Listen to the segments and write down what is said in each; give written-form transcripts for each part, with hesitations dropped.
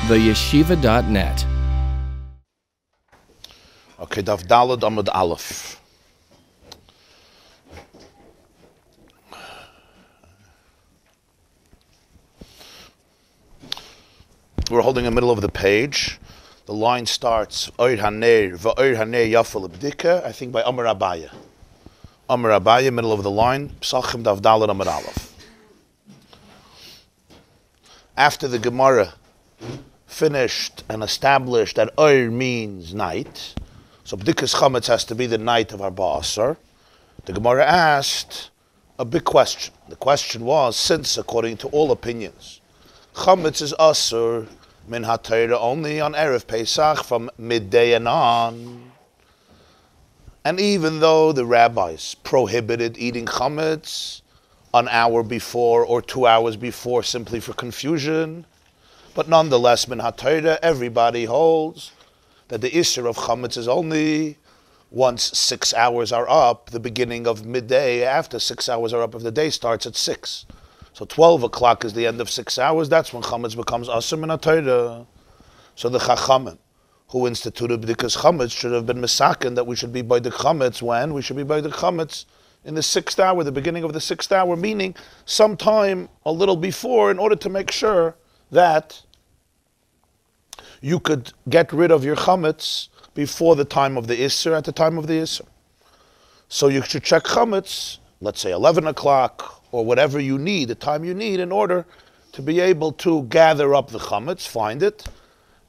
theyeshiva.net. Okay, Daf Daled Amud Aleph. We're holding the middle of the page. The line starts Oir Haner V'Oir Haner Yafal B'dika, I think by Amar Abaya. Amar Abaya, middle of the line, Pesachim Daf Daled Amud Aleph. After the Gemarah finished and established that Oir means night, so B'dikas Chametz has to be the night of our Ba'asar, the Gemarah asked a big question. The question was, since according to all opinions, Chametz is Asur min HaTorah only on Erev Pesach from midday and on, and even though the rabbis prohibited eating Chametz an hour before or 2 hours before simply for confusion, but nonetheless min HaTorah everybody holds that the Isser of Chametz is only once 6 hours are up, the beginning of midday. After 6 hours are up, if the day starts at 6. So 12 o'clock is the end of 6 hours. That's when Chametz becomes Asur min HaTorah. So the Chachamim, who instituted B'dikas Chametz, should have been misaken that we should be by the Chametz when? We should be by the Chametz in the 6th hour, the beginning of the 6th hour, meaning sometime a little before, in order to make sure that you could get rid of your chametz before the time of the Isser, at the time of the Isser. So you should check chametz, let's say 11 o'clock, or whatever you need, the time you need, in order to be able to gather up the chametz, find it,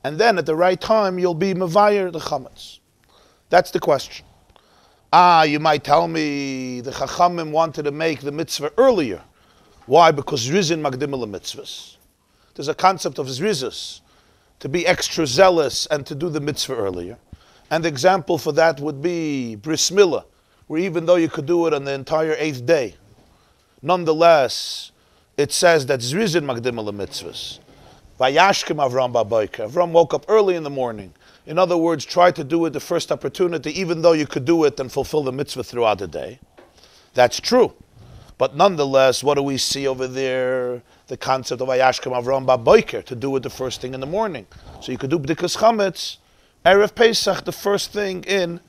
and then at the right time you'll be mevayer the chametz. That's the question. You might tell me the Chachamim wanted to make the mitzvah earlier. Why? Because Zrizin Magdim mitzvahs. There's a concept of Zrizus, to be extra zealous and to do the mitzvah earlier. And the example for that would be Bris Milah, where even though you could do it on the entire 8th day, nonetheless, it says that Zrizin Magdim mitzvahs. Vayashkem Avram Ba'boker. Avram woke up early in the morning. In other words, try to do it the first opportunity, even though you could do it and fulfill the mitzvah throughout the day. That's true. But nonetheless, what do we see over there? The concept of Vayashkem Avram Ba'boker, to do it the first thing in the morning. So you could do B'dikas Chametz, Erev Pesach, the first thing in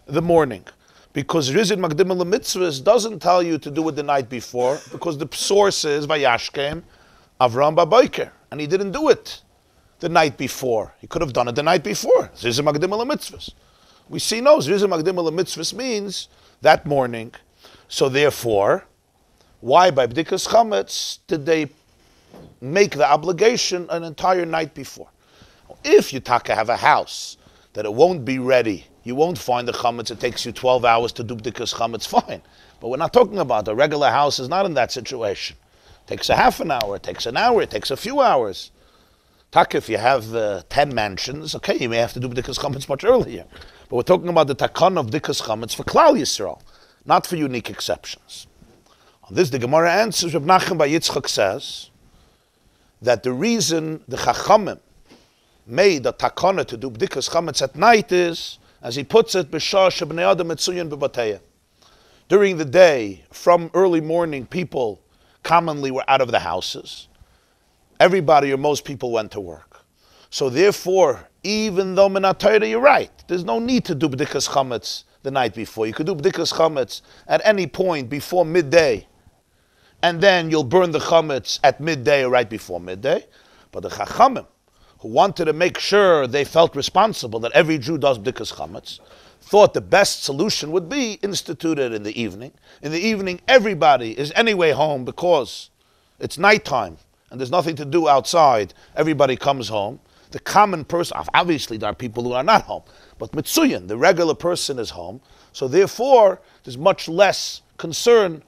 the morning. Because Rizin Magdim Mitzvahs doesn't tell you to do it the night before, because the source is Vayashkem Avram Ba'boker, and he didn't do it the night before. He could have done it the night before. Rizin Magdim Mitzvahs. We see no, Rizin Magdim Mitzvahs means that morning. So therefore, why by B'dikas Chametz did they make the obligation an entire night before? If you have a house that it won't be ready, you won't find the chametz, it takes you 12 hours to do B'dikas Chametz, fine. But we're not talking about a regular house is not in that situation. It takes a half an hour, it takes an hour, it takes a few hours. If you have 10 mansions, okay, you may have to do B'dikas Chametz much earlier. But we're talking about the takon of B'dikas Chametz for Klal Yisrael, not for unique exceptions. On this, the Gemarah answers, Reb Nachum Bar Yitzchak says, that the reason the Chachamim made a takana to do B'dikas Chametz at night is, as he puts it, B'shah shebnei adam metzuyin b'bateya. During the day, from early morning, people commonly were out of the houses. Everybody or most people went to work. So therefore, even though min HaTorah, you're right, there's no need to do B'dikas Chametz the night before. You could do B'dikas Chametz at any point before midday, and then you'll burn the chametz at midday or right before midday. But the Chachamim, who wanted to make sure they felt responsible that every Jew does B'dikas Chametz, thought the best solution would be instituted in the evening. In the evening, everybody is anyway home because it's nighttime and there's nothing to do outside. Everybody comes home. The common person, obviously there are people who are not home, but Mitzuyan, the regular person, is home. So therefore, there's much less concern.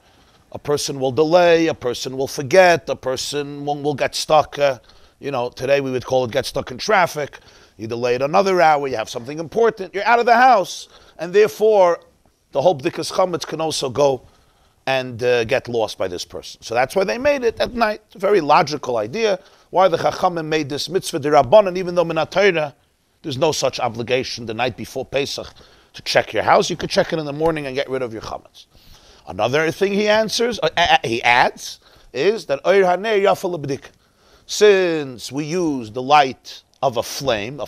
A person will delay, a person will forget, a person will get stuck. Today we would call it get stuck in traffic. You delay it another hour, you have something important, you're out of the house. And therefore, the whole B'dikas Chametz can also go and get lost by this person. So that's why they made it at night. It's a very logical idea. Why the Chachamim made this mitzvah d'Rabbanan, even though min HaTorah, there's no such obligation the night before Pesach to check your house. You could check it in the morning and get rid of your chametz. Another thing he adds, is that Oir Hanei Yafal B'dik. Since we use the light of a flame from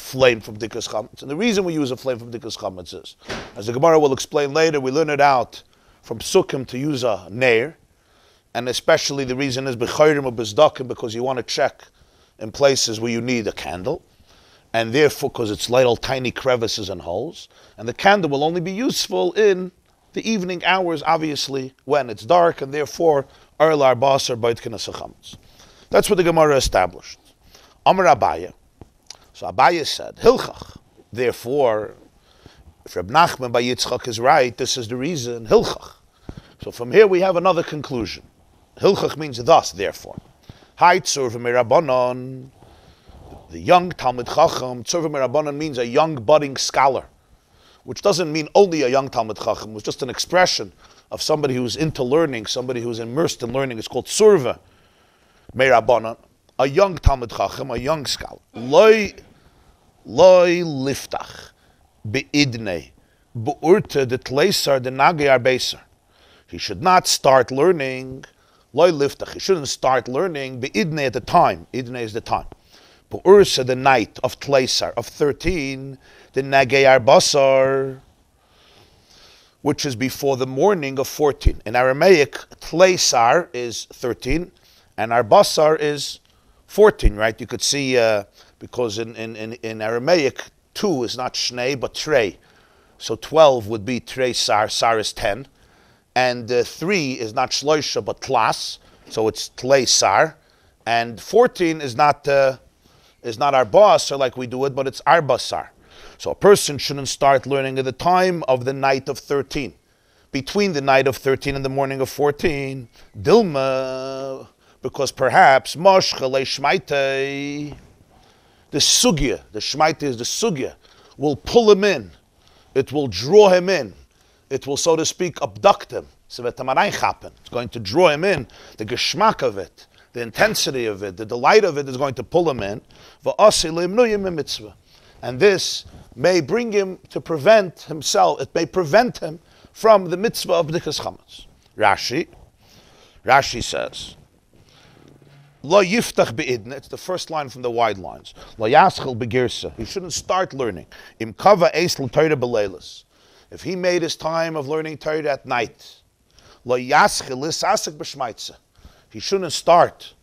B'dikas Chametz. And the reason we use a flame from B'dikas Chametz is, as the Gemarah will explain later, we learn it out from Psukim to use a neir, and especially the reason is b'chayrim or b'zdakim, because you want to check in places where you need a candle, and therefore because it's little tiny crevices and holes, and the candle will only be useful in the evening hours, obviously, when it's dark, and therefore Arlar Basar Baitkinas Chametz. That's what the Gemarah established. Amar Abaye. So Abaye said, Hilchach. Therefore, if Reb Nachman by Yitzchak is right, this is the reason, Hilchach. So from here we have another conclusion. Hilchach means thus, therefore. Hai Tzurva Mirabanon. The young Talmid Chacham, Tzurva Mirabanon means a young budding scholar, which doesn't mean only a young Talmid Chacham. It was just an expression of somebody who's into learning, somebody who's immersed in learning. It's called Tzurva Mirabanon. A young Talmid Chacham, a young scholar. Loi liftach be'idnei be'urte de tleisar de nagei arbeisar. He should not start learning. Loi liftach. He shouldn't start learning be'idnei at the time. Idnei is the time. Be'urse the night of tleisar of 13, the nagei arbasar, which is before the morning of 14. In Aramaic, tleisar is 13, and arbasar is 14, right? You could see, because in Aramaic, 2 is not shnei, but trei. So 12 would be trei sar, sar is 10. And 3 is not shloisha, but tlas, so it's tlei sar. And 14 is not arbasar like we do it, but it's arbasar. So a person shouldn't start learning at the time of the night of 13. Between the night of 13 and the morning of 14, Dilma, because perhaps Moshchele Shmaitei, the sugya, the Shmaitei is the sugya, will pull him in. It will draw him in. It will, so to speak, abduct him. It's going to draw him in. The geschmack of it, the intensity of it, the delight of it is going to pull him in. And this may bring him to prevent himself, it may prevent him from the mitzvah of B'dikas Chametz. Rashi says, Lo yiftach be'idn, it's the first line from the wide lines. Lo yaschel begirsa, he shouldn't start learning. Im kava eis l'Torah b'leilis. If he made his time of learning Torah at night, Lo yaschel l'sasek b'shmaitza. He shouldn't start,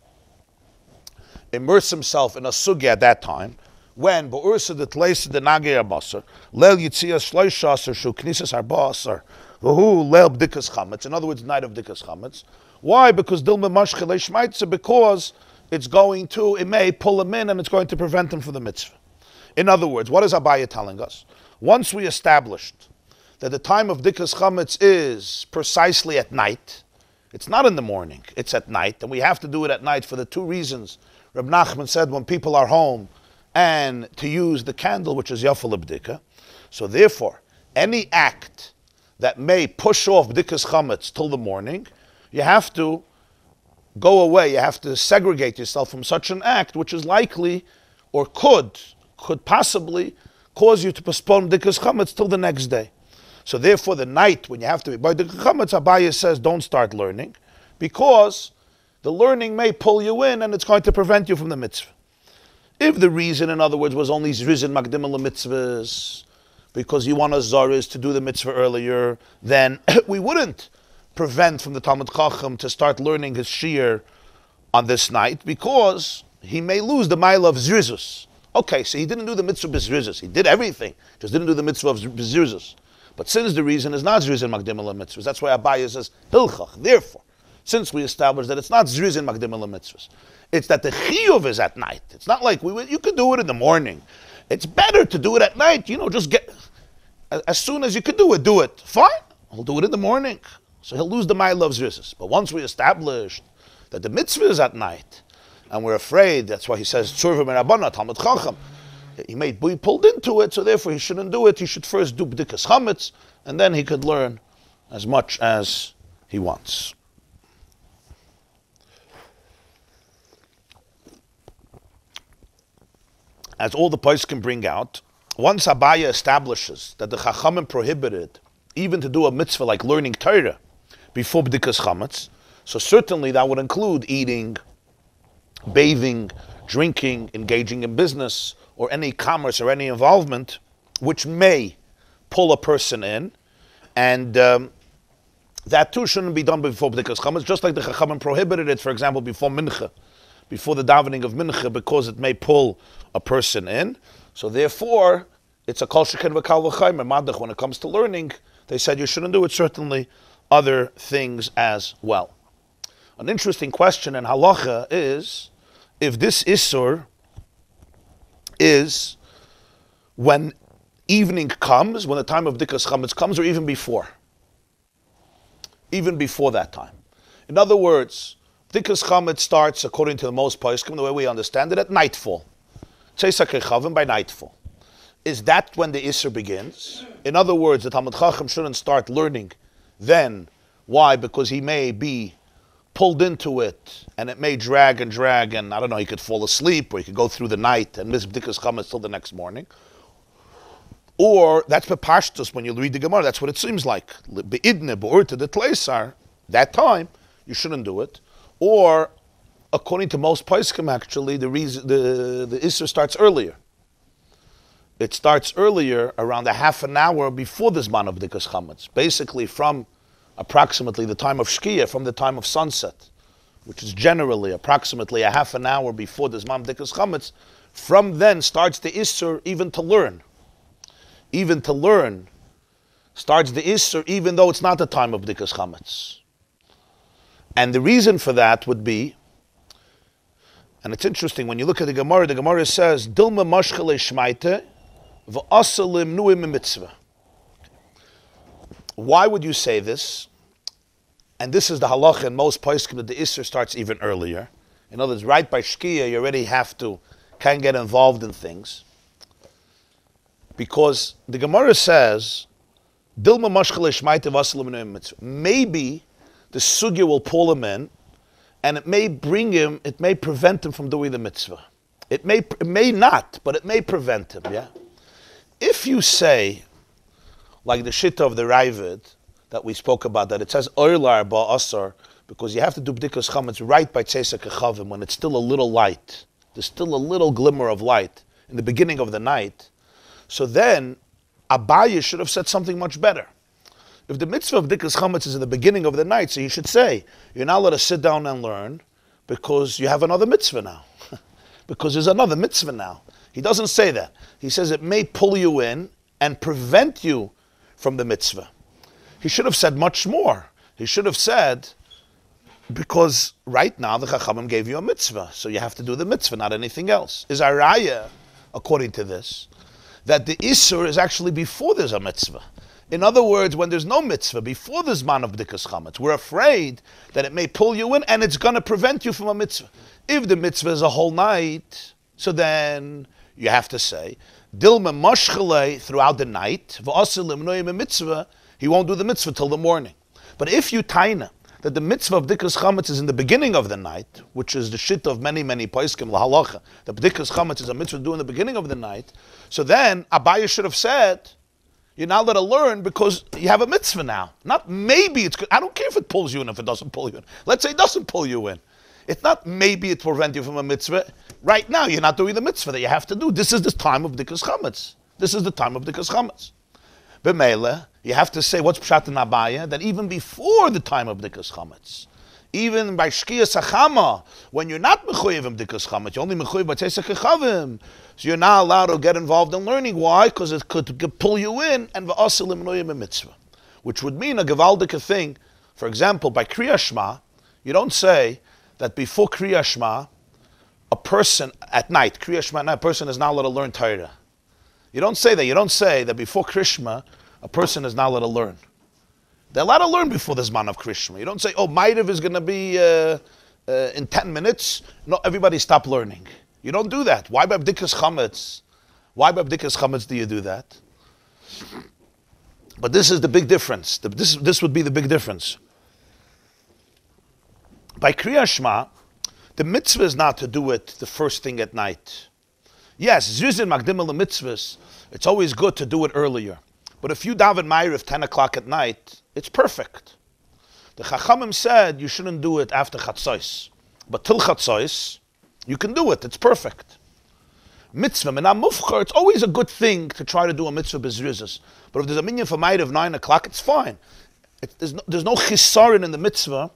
immerse himself in a sugya at that time, when ba'ursa the tleisa the nagei abasar, leil yitzias shloishasar shu knisas arbasar, v'hu leil b'dikas chametz. In other words, night of b'dikas chametz. Why? Because dilma mashchele shmaitza, because it may pull him in and it's going to prevent him from the mitzvah. In other words, what is Abaye telling us? Once we established that the time of b'dikas chametz is precisely at night, it's not in the morning, it's at night, and we have to do it at night for the two reasons Reb Nachman said, when people are home, and to use the candle, which is yafal b'dika. So therefore, any act that may push off b'dikas chametz till the morning, you have to go away, you have to segregate yourself from such an act, which is likely, or could possibly cause you to postpone b'dikas chametz till the next day. So therefore, the night when you have to be by b'dikas chametz, Abaye says, don't start learning, because the learning may pull you in, and it's going to prevent you from the mitzvah. If the reason, in other words, was only zrizin makdim al mitzvahs, because you want a zaris to do the mitzvah earlier, then we wouldn't prevent from the Talmid Chacham to start learning his shiur on this night, because he may lose the mile of zrizus. Okay, so he didn't do the mitzvah b'zrizus. He did everything, just didn't do the mitzvah of b'zrizus. But since the reason is not zrizin makdim al mitzvahs, that's why Abaye says hilchach. Therefore, since we established that it's not zrizin makdim al mitzvahs, it's that the chiyuv is at night. It's not like you could do it in the morning. It's better to do it at night. Just get, as soon as you could do it. Fine, I'll do it in the morning. So he'll lose the mile of zrizus. But once we established that the mitzvah is at night, and we're afraid, that's why he says, tzurva merabana, Talmid Chacham, he may be pulled into it, so therefore he shouldn't do it. He should first do b'dikas chametz, and then he could learn as much as he wants. As all the poskim can bring out, once Abaye establishes that the Chachamim prohibited even to do a mitzvah like learning Torah before b'dikas chametz, so certainly that would include eating, bathing, drinking, engaging in business, or any commerce or any involvement, which may pull a person in, and that too shouldn't be done before B'dikas Chametz, just like the Chachamim prohibited it, for example, before Mincha, before the davening of Mincha, because it may pull a person in. So therefore, it's a kol sheken v'kal v'chaymer madach. When it comes to learning, they said you shouldn't do it. Certainly, other things as well. An interesting question in halacha is if this isur is when evening comes, when the time of B'dikas Chametz comes, or even before. Even before that time. In other words, B'dikas Chametz starts, according to the most poskim, the way we understand it, at nightfall. Tzeisa Kechavim, by nightfall. Is that when the Isser begins? In other words, the Talmud Chacham shouldn't start learning then. Why? Because he may be pulled into it, and it may drag, and I don't know, he could fall asleep, or he could go through the night and miss B'dikas Chametz till the next morning. Or, that's Bepashtus, when you read the Gemarah, that's what it seems like. Be'idne, be'urte, the tleisar, that time, you shouldn't do it. Or, according to most poskim, actually, the Isser starts earlier. It starts earlier, around a half an hour before the Zman of B'dikas Chametz. Basically, from approximately the time of Shkia, from the time of sunset, which is generally approximately a half an hour before the Zman of B'dikas Chametz. From then starts the Isser even to learn. Even to learn starts the Isser, even though it's not the time of B'dikas Chametz. And the reason for that would be, and it's interesting, when you look at the Gemarah says, Dilma mashchale shmaite v'asalim nuim mitzvah. Why would you say this? And this is the halacha in most poskim that the Isser starts even earlier. In other words, right by Shkia, you already can get involved in things. Because the Gemarah says, Dilma mashchale shmaite v'asalim nuim mitzvah. Maybe the sugya will pull him in, and it may prevent him from doing the mitzvah. It may not, but it may prevent him, yeah? If you say, like the shitta of the Ravid that we spoke about, that it says Oylar ba'asar, because you have to do B'dikas Chametz right by Tzeisa Kechavim, when it's still a little light. There's still a little glimmer of light in the beginning of the night. So then, Abaye should have said something much better. If the mitzvah of B'dikas Chametz is in the beginning of the night, so you should say, you're not allowed to sit down and learn because you have another mitzvah now. Because there's another mitzvah now. He doesn't say that. He says it may pull you in and prevent you from the mitzvah. He should have said much more. He should have said, because right now the Chachamim gave you a mitzvah, so you have to do the mitzvah, not anything else. Is a raya, according to this, that the Isur is actually before there's a mitzvah. In other words, when there's no mitzvah, before the Zman of B'dikas Chametz, we're afraid that it may pull you in and it's going to prevent you from a mitzvah. If the mitzvah is a whole night, so then you have to say, Dilma mashchale throughout the night, v'asilim noyim mitzvah, he won't do the mitzvah till the morning. But if you taina that the mitzvah of B'dikas Chametz is in the beginning of the night, which is the shit of many poskim lahalacha, the B'dikas Chametz is a mitzvah to do in the beginning of the night, so then Abaye should have said, you're not allowed to learn because you have a mitzvah now. Not maybe it's good. I don't care if it pulls you in, if it doesn't pull you in. Let's say it doesn't pull you in. It's not maybe it will prevent you from a mitzvah. Right now, you're not doing the mitzvah that you have to do. This is the time of B'dikas Chametz. This is the time of B'dikas Chametz. B'meila, you have to say, what's Pshat in Abaye? That even before the time of B'dikas Chametz, even by Shkia Sachama, when you're not mechuyev in B'dikas Chametz, you're only mechuyev by Tzeisa Kechavim, so you're not allowed to get involved in learning. Why? Because it could pull you in, and v'asilim noyim a mitzvah, which would mean a gewaldike thing. For example, by Kriya Shema, you don't say that before Kriya Shema, a person at night, Kriya Shema at night, a person is not allowed to learn Torah. You don't say that. You don't say that before Krishma, a person is not allowed to learn. They're allowed to learn before the Zman of Krishma. You don't say, oh, Ma'ariv is going to be in 10 minutes. No, everybody stop learning. You don't do that. Why by B'dikas Chametz? Why by B'dikas Chametz do you do that? But this is the big difference. This would be the big difference. By Kriya Shema, the mitzvah is not to do it the first thing at night. Yes, Zuzin Magdim al mitzvahs, it's always good to do it earlier. But if you daven Ma'ariv 10 o'clock at night, it's perfect. The Chachamim said you shouldn't do it after Chatzos. But till Chatzos, You can do it. It's perfect. Mitzvah, minam mufchar, it's always a good thing to try to do a mitzvah bezrizas. But if there's a minyan for Ma'ariv 9 o'clock, it's fine. There's no chisaron in the mitzvah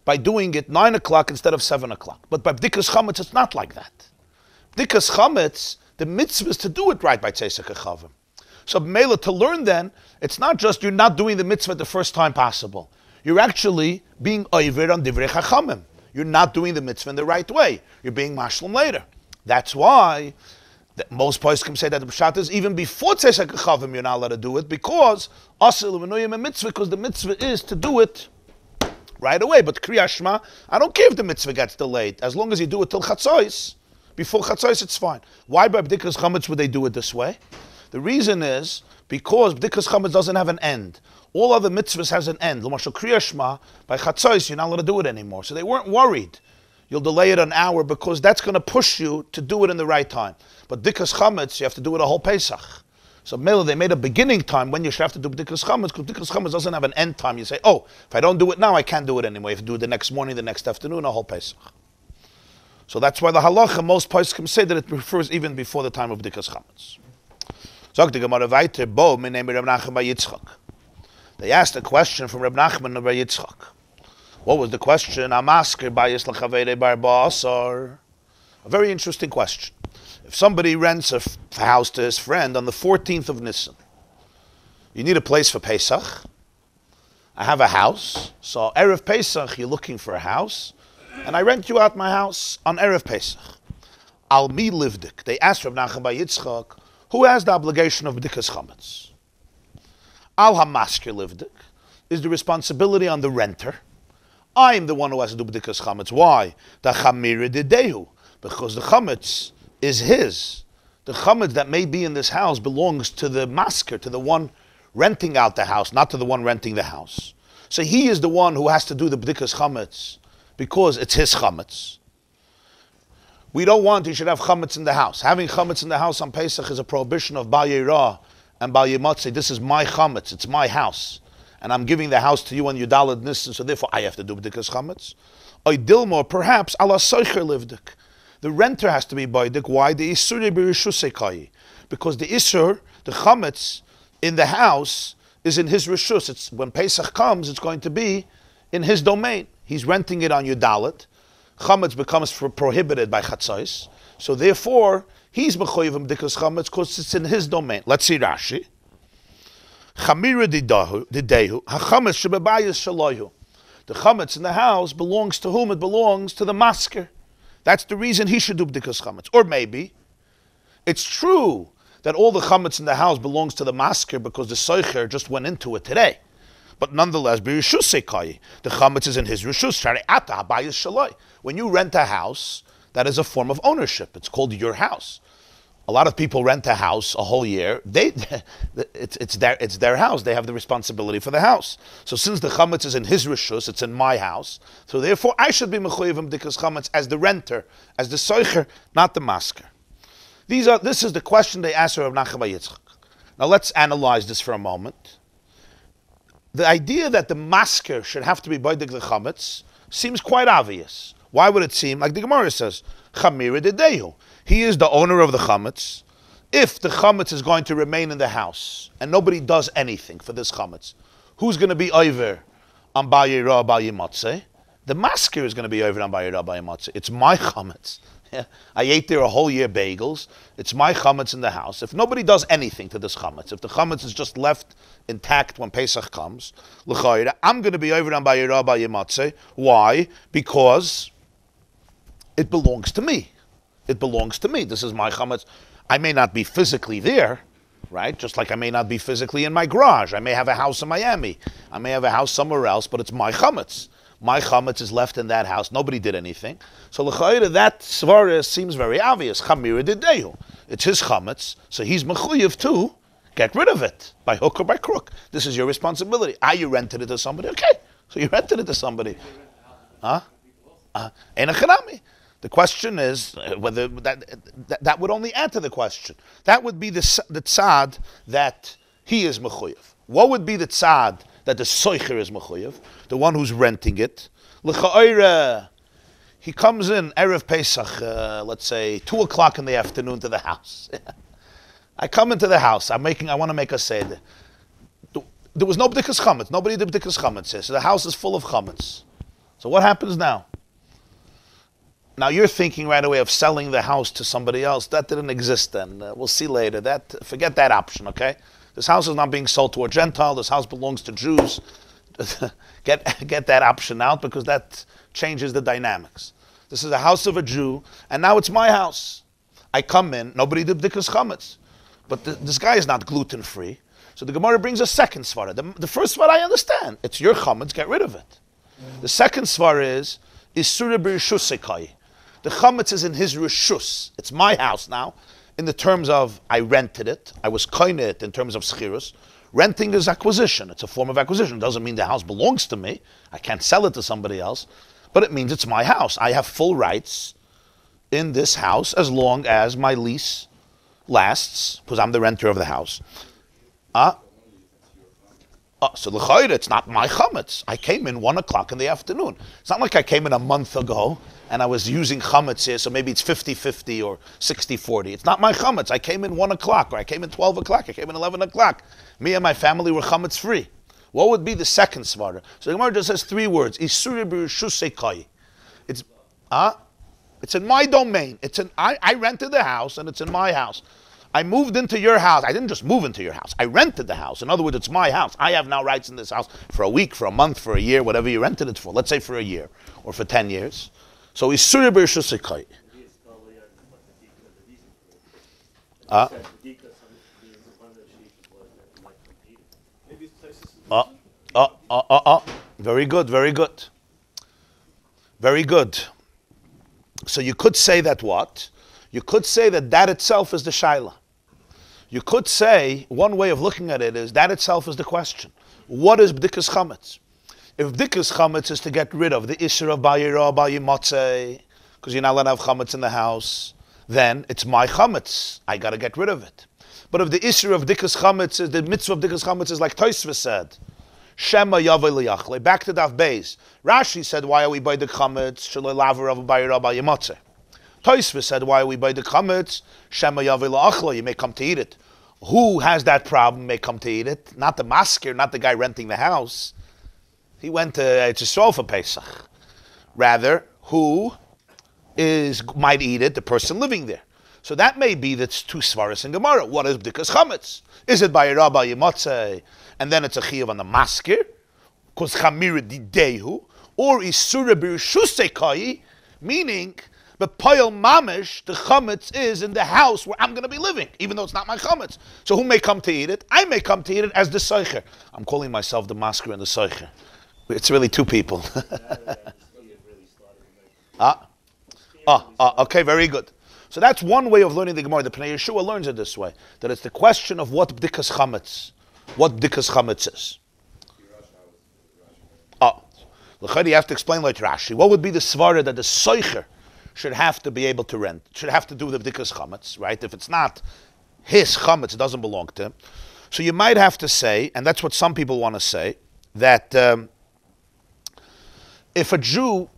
by doing it 9 o'clock instead of 7 o'clock. But by b'dikas chametz, it's not like that. B'dikas chametz, the mitzvah is to do it right by tzeisak echavim. So b'meila, to learn then, it's not just you're not doing the mitzvah the first time possible. You're actually being oiver on divrei chachamim. You're not doing the mitzvah in the right way. You're being mashlim later. That's why most poskim say that the pshat is even before tzeisak echavim you're not allowed to do it, because asil u'menoyim a mitzvah, because the mitzvah is to do it right away. But Kriya Shema, I don't care if the mitzvah gets delayed, as long as you do it till chatzos. Before chatzos, it's fine. Why by b'dikas chametz would they do it this way? The reason is because b'dikas chametz doesn't have an end. All other mitzvahs has an end. L'mashal Kriya Shema, by chatzos, you're not allowed to do it anymore. So they weren't worried. You'll delay it an hour because that's going to push you to do it in the right time. But b'dikas chametz, you have to do it a whole Pesach. So Mela, they made a beginning time when you should have to do b'dikas chametz, because b'dikas chametz doesn't have an end time. You say, oh, if I don't do it now, I can't do it anymore. If you do it the next morning, the next afternoon, a whole Pesach. So that's why the halacha, most poskim say that it refers even before the time of b'dikas chametz. Zog the Gemarah weiter, bo minei Reb Nachman bar Yitzchak. They asked a question from Reb Nachman bar Yitzchak. What was the question? Amasker bayis l'chavei bar ba'asar. A very interesting question. If somebody rents a house to his friend on the 14th of Nisan, you need a place for Pesach. I have a house, so Erev Pesach, you're looking for a house, and I rent you out my house on Erev Pesach. Al mi livdik. They asked Reb Nachman bar Yitzchak, who has the obligation of b'dikas chametz? Al hamasker livdik is the responsibility on the renter. I'm the one who has to do b'dikas chametz. Why? The chamira didehu, because the chametz is his. The chametz that may be in this house belongs to the masker, to the one renting out the house, not to the one renting the house. So he is the one who has to do the b'dikas chametz because it's his chametz. We don't want you should have chametz in the house. Having chametz in the house on Pesach is a prohibition of Bal Yirah and Bal Yimatzeh. This is my chametz, it's my house. And I'm giving the house to you on Yudalad Nisan, so therefore I have to do b'dikas chametz. Oy dilmor, perhaps, ala soicher livdik. The renter has to be baidik. Why? The isur b'rishusekai. Because the isur, the chametz, in the house, is in his rishus. It's, when Pesach comes, it's going to be in his domain. He's renting it on Yudalit. Chametz becomes prohibited by chatzos. So therefore, he's mechoyev b'dikas chametz because it's in his domain. Let's see Rashi. Chamira didehu, hachametz shebebayis shaloyu. The chametz in the house belongs to whom? It belongs to the masker. That's the reason he should do b'dikas chametz. Or maybe it's true that all the chametz in the house belongs to the masker because the soicher just went into it today. But nonetheless, b'rishusekai, the chametz is in his rishus. Shari'ata habayis shaloi. When you rent a house, that is a form of ownership. It's called your house. A lot of people rent a house a whole year. It's their house. They have the responsibility for the house. So since the chametz is in his rishus, it's in my house. So therefore, I should be mechoyev b'dikas chametz as the renter, as the soicher, not the masker. This is the question they asked Reb Nachman bar Yitzchak. Now let's analyze this for a moment. The idea that the masker should have to be baidik the chametz seems quite obvious. Why would it seem? Like the Gemarah says, chamira didehu. He is the owner of the chametz. If the chametz is going to remain in the house and nobody does anything for this chametz, who's going to be over on Bal Yirah, Bal Yimatzeh? The masker is going to be over on Bal Yirah, Bal Yimatzeh. It's my chametz. Yeah. I ate there a whole year bagels. It's my chametz in the house. If nobody does anything to this chametz, if the chametz is just left intact when Pesach comes, l'chayra, I'm going to be over on Bal Yirah, Bal Yimatzeh. Why? Because it belongs to me. It belongs to me. This is my chametz. I may not be physically there, right? Just like I may not be physically in my garage. I may have a house in Miami. I may have a house somewhere else, but it's my chametz. My chametz is left in that house. Nobody did anything. So l'chayra, that svara seems very obvious. Chamira didehu. It's his chametz, so he's mechuyev to get rid of it by hook or by crook. This is your responsibility. You rented it to somebody. Okay, so you rented it to somebody. Huh? Ein achanami. The question is whether that would only add to the question. That would be the tzad that he is mechuyev. What would be the tzad that the soicher is mechuyev, the one who's renting it? L'cha'ira, he comes in Erev Pesach, let's say 2 o'clock in the afternoon to the house. I come into the house. I want to make a seder. There was no b'dikas chametz. Nobody did b'dikas chametz here. So the house is full of chametz. So what happens now? Now you're thinking right away of selling the house to somebody else. That didn't exist then. We'll see later. Forget that option, okay? This house is not being sold to a Gentile. This house belongs to Jews. Get that option out, because that changes the dynamics. This is a house of a Jew, and now it's my house. I come in, nobody did b'dikas chametz. But this guy is not gluten-free. So the Gemarah brings a second svara. The first svara I understand. It's your chametz, get rid of it. The second svara is Isura b'rishusekai. The chametz is in his rishus. It's my house now. In the terms of, I rented it. I was koine it in terms of schirus. Renting is acquisition. It's a form of acquisition. It doesn't mean the house belongs to me. I can't sell it to somebody else. But it means it's my house. I have full rights in this house as long as my lease lasts, because I'm the renter of the house. So l'chayre, it's not my chametz. I came in 1 o'clock in the afternoon. It's not like I came in a month ago and I was using chametz here, so maybe it's 50-50 or 60-40. It's not my chametz. I came in 1 o'clock, or I came in 12 o'clock, I came in 11 o'clock. Me and my family were chametz free. What would be the second svara? So the Gemara just says 3 words. Isuri b'rishusekai. It's in my domain. I rented the house, and it's in my house. I moved into your house. I didn't just move into your house. I rented the house. In other words, it's my house. I have now rights in this house for a week, for a month, for a year, whatever you rented it for. Let's say for a year or for 10 years. So Isuri b'rishusekai. Very good, very good. Very good. So you could say that what? You could say that itself is the shaila. You could say, one way of looking at it is, that itself is the question. What is b'dikas chametz? If b'dikas chametz is to get rid of the isur of bayira, bayimatzeh, because you're not allowed to have chametz in the house, then it's my chametz. I got to get rid of it. But if the isur of b'dikas chametz is, the mitzvah of b'dikas chametz is like Tosfos said, Shema Yavei Liyachle. Back to Daf Beis. Rashi said, why are we by the chametz? Shaloi laver of bayira bayimatzeh. Tosfos said, why are we by the chametz? Shema Yavei Liyachle. You may come to eat it. Who has that problem may come to eat it? Not the masker, not the guy renting the house. He went to Eretz Yisrael for Pesach. Rather, who might eat it? The person living there. So that may be that's 2 svaras in Gemarah. What is b'dikas chametz? Is it bayira bayimatzeh? And then it's a chiyuv on the masker, because chamira didehu, or isura b'rishusekai, meaning the payal mamish, the chametz is in the house where I'm going to be living, even though it's not my chametz. So who may come to eat it? I may come to eat it as the seicher. I'm calling myself the masker and the seicher. It's really 2 people. Okay, very good. So that's one way of learning the Gemarah. The Pnei Yeshua learns it this way, that it's the question of what b'dikas chametz is. You have to explain like Rashi. What would be the svara that the seicher should have to be able to rent, should have to do with the b'dikas chametz, right? If it's not his chametz, it doesn't belong to him. So you might have to say, and that's what some people want to say, that if a Jew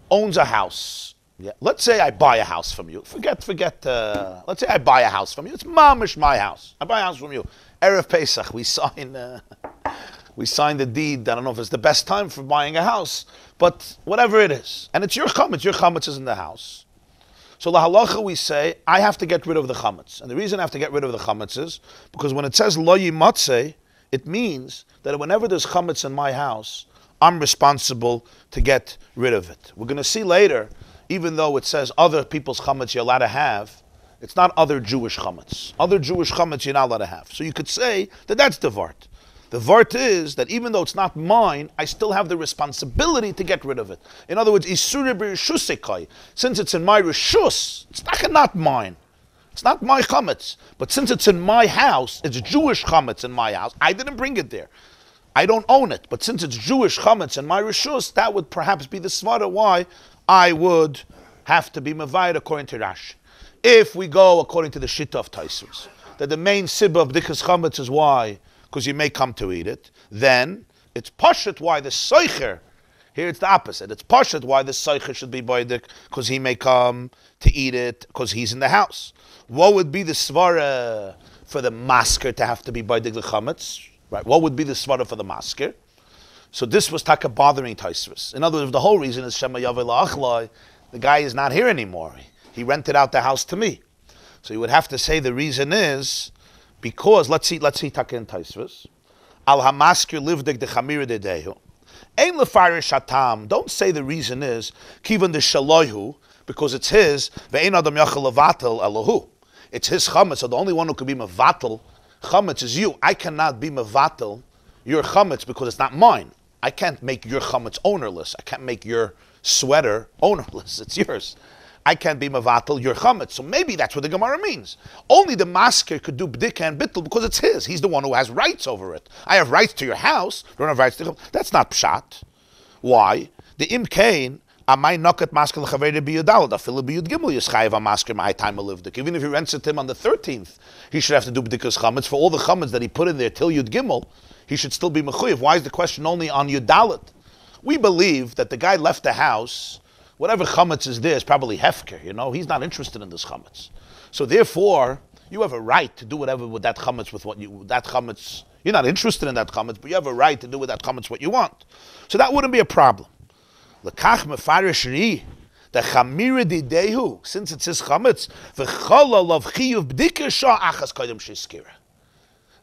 owns a house, let's say I buy a house from you. Let's say I buy a house from you. It's mamish my house. I buy a house from you. Erev Pesach, we sign the deed. I don't know if it's the best time for buying a house, but whatever it is. And it's your chametz. Your chametz is in the house. So la halacha, we say, I have to get rid of the chametz. And the reason I have to get rid of the chametz is because when it says lo yimatzeh, it means that whenever there's chametz in my house, I'm responsible to get rid of it. We're going to see later, even though it says other people's chametz you're allowed to have, it's not other Jewish chametz. Other Jewish chametz you're not allowed to have. So you could say that that's the vart. The vart is that even though it's not mine, I still have the responsibility to get rid of it. In other words, isure b'rishusekai. Since it's in my rishus, it's not mine. It's not my chametz. But since it's in my house, it's Jewish chametz in my house. I didn't bring it there. I don't own it. But since it's Jewish chametz in my rishus, that would perhaps be the svara why I would have to be mavayed according to Rashi. If we go according to the Shitta of Tosfos, that the main sibba of b'dikas chametz is why? Because you may come to eat it, then it's pashut why the seicher Here it's the opposite. It's pashut why the soicher should be boidik, because he may come to eat it, because he's in the house. What would be the svara for the masker to have to be boidik the chametz? Right. What would be the svara for the masker? So this was taka bothering Taisvus. In other words, the whole reason is Shema Yaveh La'achloi, the guy is not here anymore. He rented out the house to me. So you would have to say the reason is because, let's see taka in Taisvus. Al hamasker livdik de chamira de dehu. Ein lefarish hatam. Don't say the reason is kivan de shaloihu, because it's his. Ve'ein adam yachal levatel elohu. It's his chametz. So the only one who could be mevatel chametz is you. I cannot be mevatel your chametz because it's not mine. I can't make your chametz ownerless. I can't make your sweater ownerless. It's yours. I can't be mevatel your chametz. So maybe that's what the Gemarah means. Only the masker could do bdika and bittul because it's his. He's the one who has rights over it. I have rights to your house. You don't have rights to the chametz. That's not pshat. Why? The imkain amay nokat masker l'chaveri biyudal dafilu biyud gimel yischayev a masker my time livdik. Even if he rents it to him on the 13th, he should have to do bdika's chametz for all the chametz that he put in there till yud gimel. He should still be mechuyev. Why is the question only on yud dalet? We believe that the guy left the house. Whatever chametz is there is probably hefker, he's not interested in this chametz. So therefore, you have a right to do whatever with that chametz, you're not interested in that chametz, but you have a right to do with that chametz what you want. So that wouldn't be a problem. L'kach mefarish ri, the chamira didehu, since it's his chametz, v'cholol of chiyuv b'dikah shah achas koydem sheskira.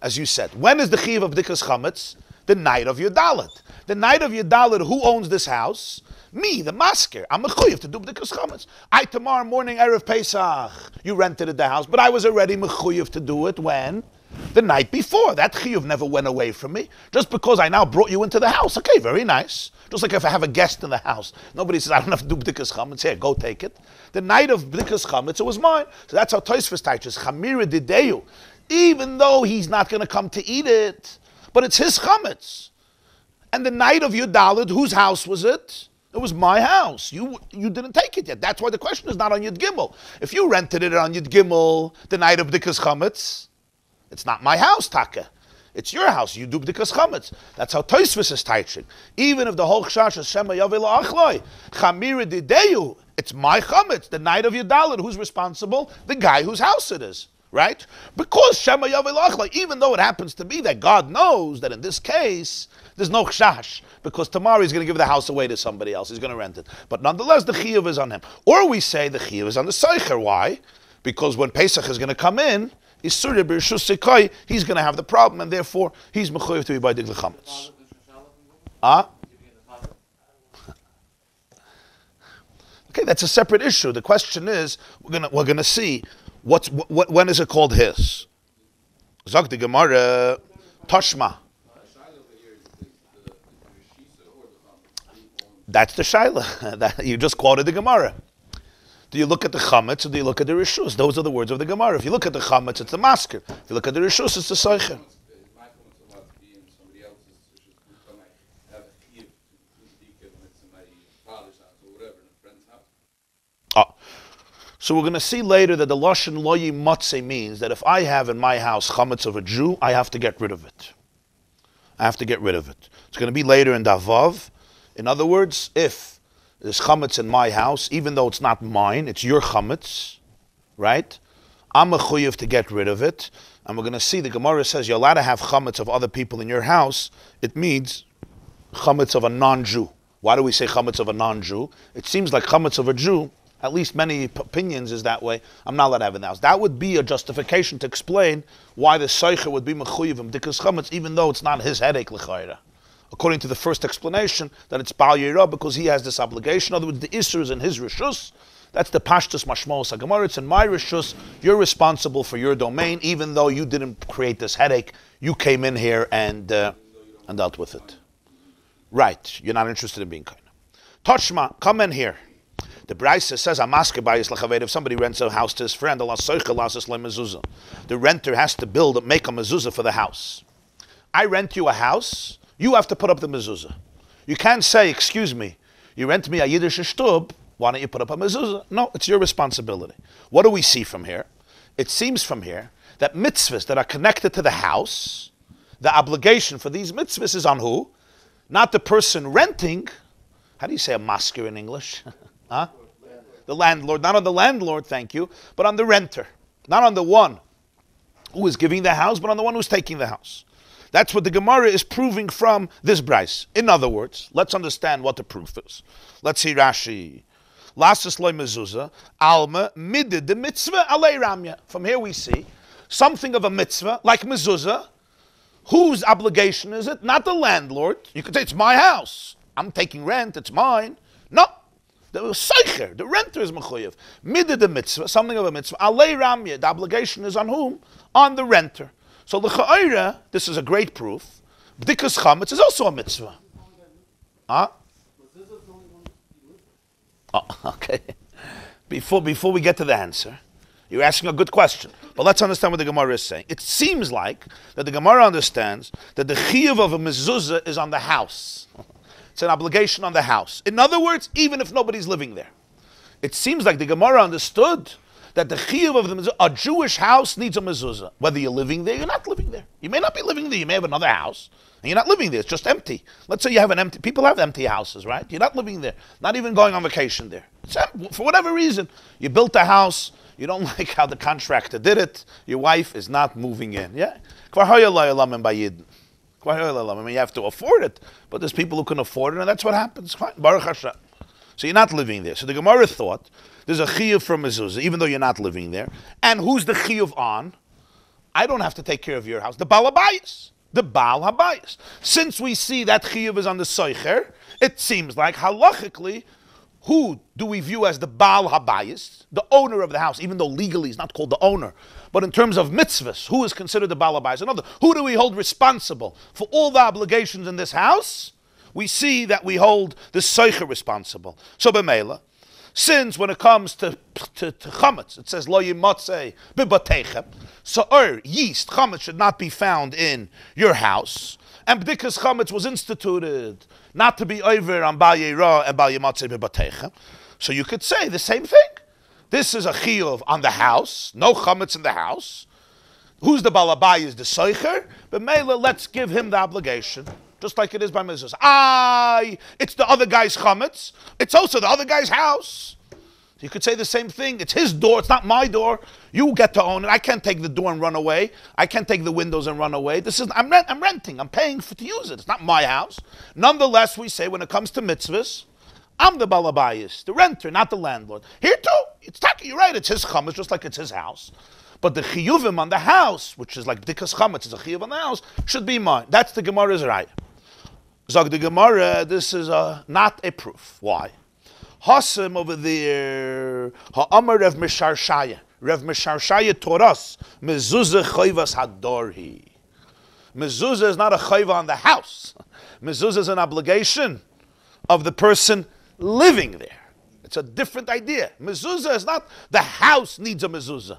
As you said, when is the chiyuv of b'dikah's chametz? The night of your dalet. The night of your dalet, who owns this house? Me, the masker. I'm mechuyev to do b'dikas chametz. Tomorrow morning, Erev Pesach, you rented the house, but I was already mechuyev to do it when? The night before. That chiyuv never went away from me. Just because I now brought you into the house. Okay, very nice. Just like if I have a guest in the house. Nobody says, I don't have to do b'dikas chametz. Here, go take it. The night of b'dikas chametz, it was mine. So that's how Tosfos teaches. Chamira dideyu. Even though he's not going to come to eat it, but it's his chametz. And the night of your dalet, whose house was it? It was my house. You didn't take it yet. That's why the question is not on Yud Gimel. If you rented it on Yud Gimel, the night of B'dikas Chametz, it's not my house, Taka. It's your house. You do B'dikas Chametz. That's how Tosfos is teaching. Even if the whole Chash is Shema Yaveh La'achloi, Chamira Dideyu, it's my Chametz, the night of your dalet. Who's responsible? The guy whose house it is. Right? Because Shema Yaveh La'achloi, even though it happens to be that God knows that in this case, there's no chash, because tomorrow he's going to give the house away to somebody else. He's going to rent it. But nonetheless, the chiyuv is on him. Or we say the chiyuv is on the soicher. Why? Because when Pesach is going to come in, he's going to have the problem, and therefore he's mechuyev to be by dig l'chametz. Okay, that's a separate issue. The question is, we're gonna see when is it called his? Zog the Gemarah, Toshma. That's the shaila. You just quoted the Gemarah. Do you look at the chametz or do you look at the rishus? Those are the words of the Gemarah. If you look at the chametz, it's the masker. If you look at the rishus, it's the soicher. So we're going to see later that the lashon loyi matze means that if I have in my house chametz of a Jew, I have to get rid of it. It's going to be later in Davav. In other words, if there's chametz in my house, even though it's not mine, it's your chametz, right? I'm a chuyev to get rid of it. And we're going to see the Gemarah says you're allowed to have chametz of other people in your house. It means chametz of a non-Jew. Why do we say chametz of a non-Jew? It seems like chametz of a Jew, at least many opinions is that way. I'm not allowed to have in the house. That would be a justification to explain why the soicher would be mechuyev in b'dikas chametz, even though it's not his headache l'chayra. According to the first explanation, that it's Bal Yirah because he has this obligation. In other words, the Isser is in his Rishus. That's the Pashtus Mashmos HaGemarah. It's in my Rishus. You're responsible for your domain, even though you didn't create this headache. You came in here and dealt with it. Right. You're not interested in being kind. Toshma, come in here. The Brisa says, if somebody rents a house to his friend, the renter has to make a mezuzah for the house. I rent you a house. You have to put up the mezuzah. You can't say, excuse me, you rent me a Yiddish shtub, why don't you put up a mezuzah? No, it's your responsibility. What do we see from here? It seems from here that mitzvahs that are connected to the house, the obligation for these mitzvahs is on who? Not the person renting, How do you say a masker in English? Huh? The landlord. Not on the landlord, thank you, but on the renter. Not on the one who is giving the house, but on the one who's taking the house. That's what the Gemarah is proving from this brais. In other words, let's understand what the proof is. Let's see Rashi. Lasas loy mezuzah, alma midid the mitzvah alei ramya. From here we see something of a mitzvah, like mezuzah. Whose obligation is it? Not the landlord. You could say, it's my house. I'm taking rent, it's mine. No. The seicher, the renter is mechuyev. Midid the mitzvah, something of a mitzvah. Alei ramya, the obligation is on whom? On the renter. So l'cha'ira, this is a great proof. B'dikas chametz is also a mitzvah. Huh? Oh, okay. Before we get to the answer, you're asking a good question. But let's understand what the Gemarah is saying. It seems like that the Gemarah understands that the chiyuv of a mezuzah is on the house. It's an obligation on the house. In other words, even if nobody's living there. It seems like the Gemarah understood that the chiyuv of the mezuzah, a Jewish house needs a mezuzah. Whether you're living there, you're not living there. You may not be living there. You may have another house, and you're not living there. It's just empty. Let's say you have an empty. People have empty houses, right? You're not living there. Not even going on vacation there. For whatever reason, you built a house. You don't like how the contractor did it. Your wife is not moving in. Yeah. I mean, you have to afford it, but there's people who can afford it, and that's what happens. Fine. Baruch Hashem. So you're not living there. So the Gemarah thought there's a chiyuv from mezuzah, even though you're not living there. And who's the chiyuv on? I don't have to take care of your house. The Baal Habayis. The Baal Habayis. Since we see that chiyuv is on the soicher, it seems like halachically, who do we view as the Baal Habayis, the owner of the house, even though legally he's not called the owner, but in terms of mitzvahs, who is considered the Baal Habayis? Another, who do we hold responsible for all the obligations in this house? We see that we hold the Seicher responsible. So b'meila, since when it comes to chametz, it says lo yimatzei b'batechem, so yeast, chametz should not be found in your house, and b'dikas chametz was instituted not to be over on bal yirah and bal yimatzei b'batechem. So you could say the same thing. This is a chiyuv on the house, no chametz in the house. Who's the Baal Habayis? The Seicher. B'meila, let's give him the obligation. Just like it is by mezuzah. It's the other guy's chametz. It's also the other guy's house. You could say the same thing. It's his door. It's not my door. You get to own it. I can't take the door and run away. I can't take the windows and run away. I'm renting. I'm paying to use it. It's not my house. Nonetheless, we say when it comes to mitzvahs, I'm the Baal Habayis, the renter, not the landlord. Here too, it's taki. You're right. It's his chametz, just like it's his house. But the chiyuvim on the house, which is like b'dikas chametz, is a chiyuv on the house, should be mine. That's the Gemarah's right. Zog the Gemarah, this is not a proof. Why? Hasim over there, ha'amar Rev Misharshaya. Rev Misharshaya taught us, mezuzah chayvas hadorhi. Mezuzah is not a chayva on the house. Mezuzah is an obligation of the person living there. It's a different idea. Mezuzah is not, the house needs a mezuzah.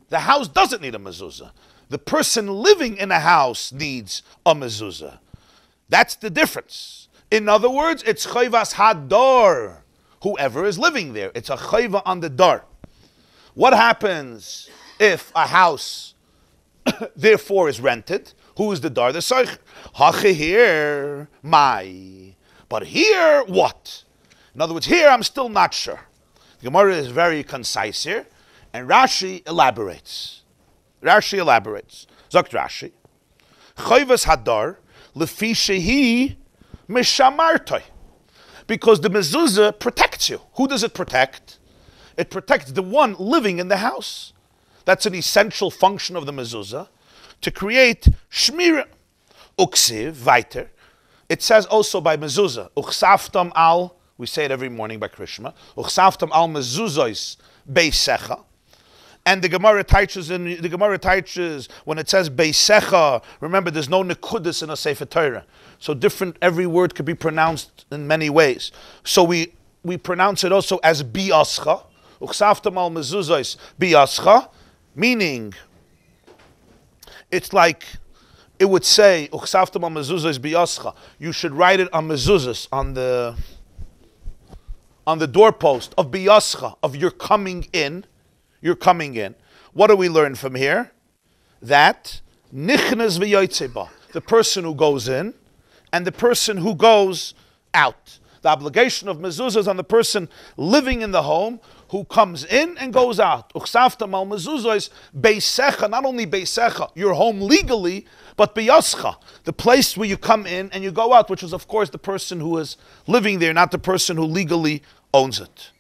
The house doesn't need a mezuzah. The person living in a house needs a mezuzah. That's the difference. In other words, it's chayvas hador. Whoever is living there. It's a chayva on the door. What happens if a house, therefore, is rented? Who is the door? The soich. Hache here, my. But here, what? In other words, here I'm still not sure. The Gemarah is very concise here. And Rashi elaborates. Zogt Rashi. Chayvas hadar lefi shehi mishamartoi. Because the mezuzah protects you. Who does it protect? It protects the one living in the house. That's an essential function of the mezuzah, to create shmira. Uksiv, weiter. It says also by mezuzah, uchsaftam al, we say it every morning by Krishma, uchsaftam al mezuzos beisecha. And the Gemarah teaches when it says beisecha, remember there's no nekudis in a Sefer Torah. So every word could be pronounced in many ways. So we pronounce it also as biascha, uchsaftam al mezuzos biascha, meaning it's like it would say uchsaftam al mezuzos biascha. You should write it on mezuzos, on the doorpost of biascha, of your coming in. You're coming in. What do we learn from here? That nichnas v'yotzeba, the person who goes in and the person who goes out. The obligation of mezuzah is on the person living in the home who comes in and goes out. Uchsafta mal mezuzah is beisecha, not only beisecha, your home legally, but biyascha, the place where you come in and you go out, which is of course the person who is living there, not the person who legally owns it.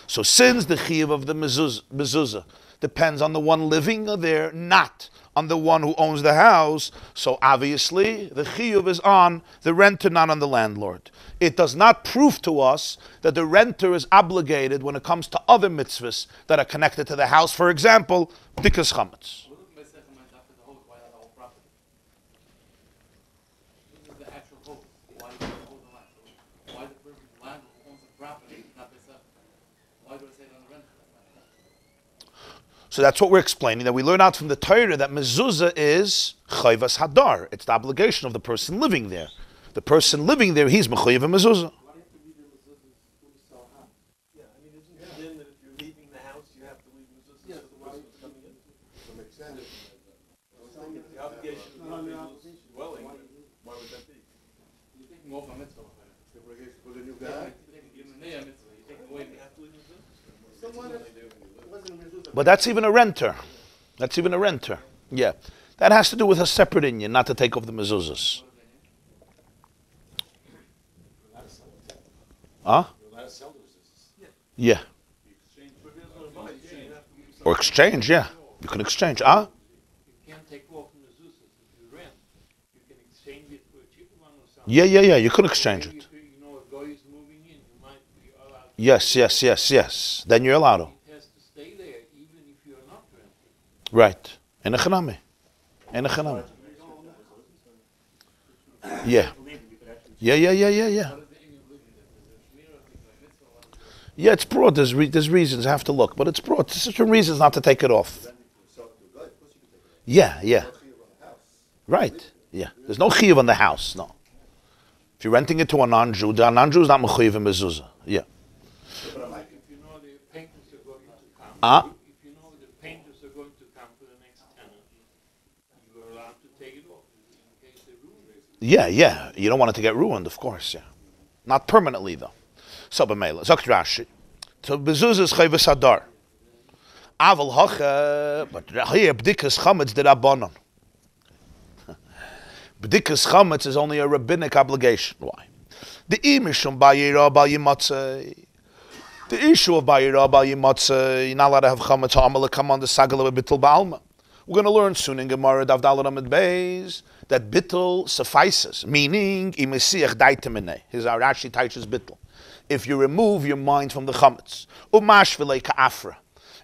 So since the chiyuv of the mezuzah depends on the one living there, not on the one who owns the house, so obviously the chiyuv is on the renter, not on the landlord. It does not prove to us that the renter is obligated when it comes to other mitzvahs that are connected to the house. For example, bdikas chametz. So that's what we're explaining, that we learn out from the Torah that mezuzah is chayvas hadar. It's the obligation of the person living there. The person living there, he's mechuyev mezuzah. But that's even a renter. That's even a renter. Yeah. That has to do with a separate inyan, not to take off the mezuzahs. Huh? Yeah. Or exchange, yeah. You can exchange. Huh? You can't take off mezuzahs if you rent. You can exchange it for a cheaper one or something. Yeah. You can exchange it. You know, a guy is moving in, you might be allowed to. Yes. Then you're allowed to. Right. In a chanami. Yeah. Yeah, it's broad. There's reasons. I have to look. But it's broad. There's certain reasons not to take it off. Yeah. Right. Yeah. There's no chiyuv on the house. No. If you're renting it to a non-Jew, the non-Jew is not mechuyev in mezuzah. Yeah. If you know the painters are going to come. Yeah. You don't want it to get ruined, of course, yeah. Not permanently, though. So, b'meila. Zok Rashi. So, mezuzah is chayvus hadar. Aval hoche, but here, bdikas chametz d'rabbanan. Bdikas chametz is only a rabbinic obligation. Why? The imishum bayira bayimatzei. The issue of bayira bayimatzei, you're not allowed to have chametz ha'amal come on the sagala b'bitul ba'alma. We're going to learn soon in Gemarah Daf Daled Amud Beis that bittul suffices, meaning imesiach daitemene. His Rashi teaches bittul. If you remove your mind from the chametz, umashvilei ka'afra,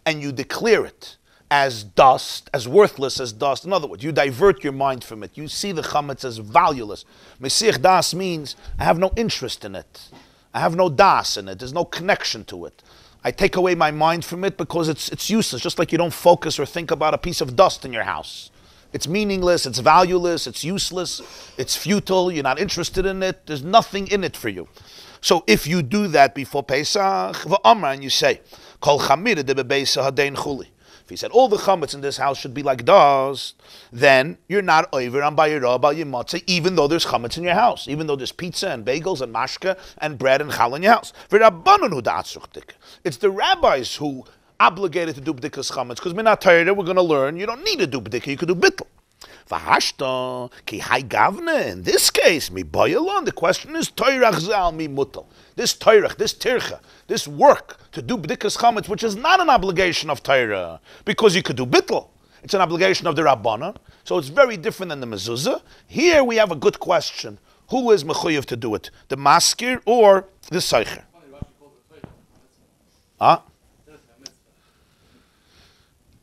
and you declare it as dust, as worthless as dust. In other words, you divert your mind from it. You see the chametz as valueless. Mesiach das means I have no interest in it. I have no das in it. There's no connection to it. I take away my mind from it because it's useless, just like you don't focus or think about a piece of dust in your house. It's meaningless, it's valueless, it's useless, it's futile, you're not interested in it, there's nothing in it for you. So if you do that before Pesach, and you say, Kol chamir de bebeisa hadein chuli. If he said all the chametz in this house should be like dust, then you're not over on bayira bayimatzeh, even though there's chametz in your house, even though there's pizza and bagels and mashka and bread and chal in your house. It's the rabbis who obligated to do bdikas chametz, because we're not tired. We're going to learn you don't need to do bdika, you can do bittul. V'hashta ki hay gavne. In this case, mi bayalon. The question is toirach zal mi mutal. This toirach, this tircha, this work to do bdikas chametz, which is not an obligation of Torah, because you could do bittul. It's an obligation of the Rabbanan. So it's very different than the mezuzah. Here we have a good question: who is mechuyev to do it, the maskir or the seicher?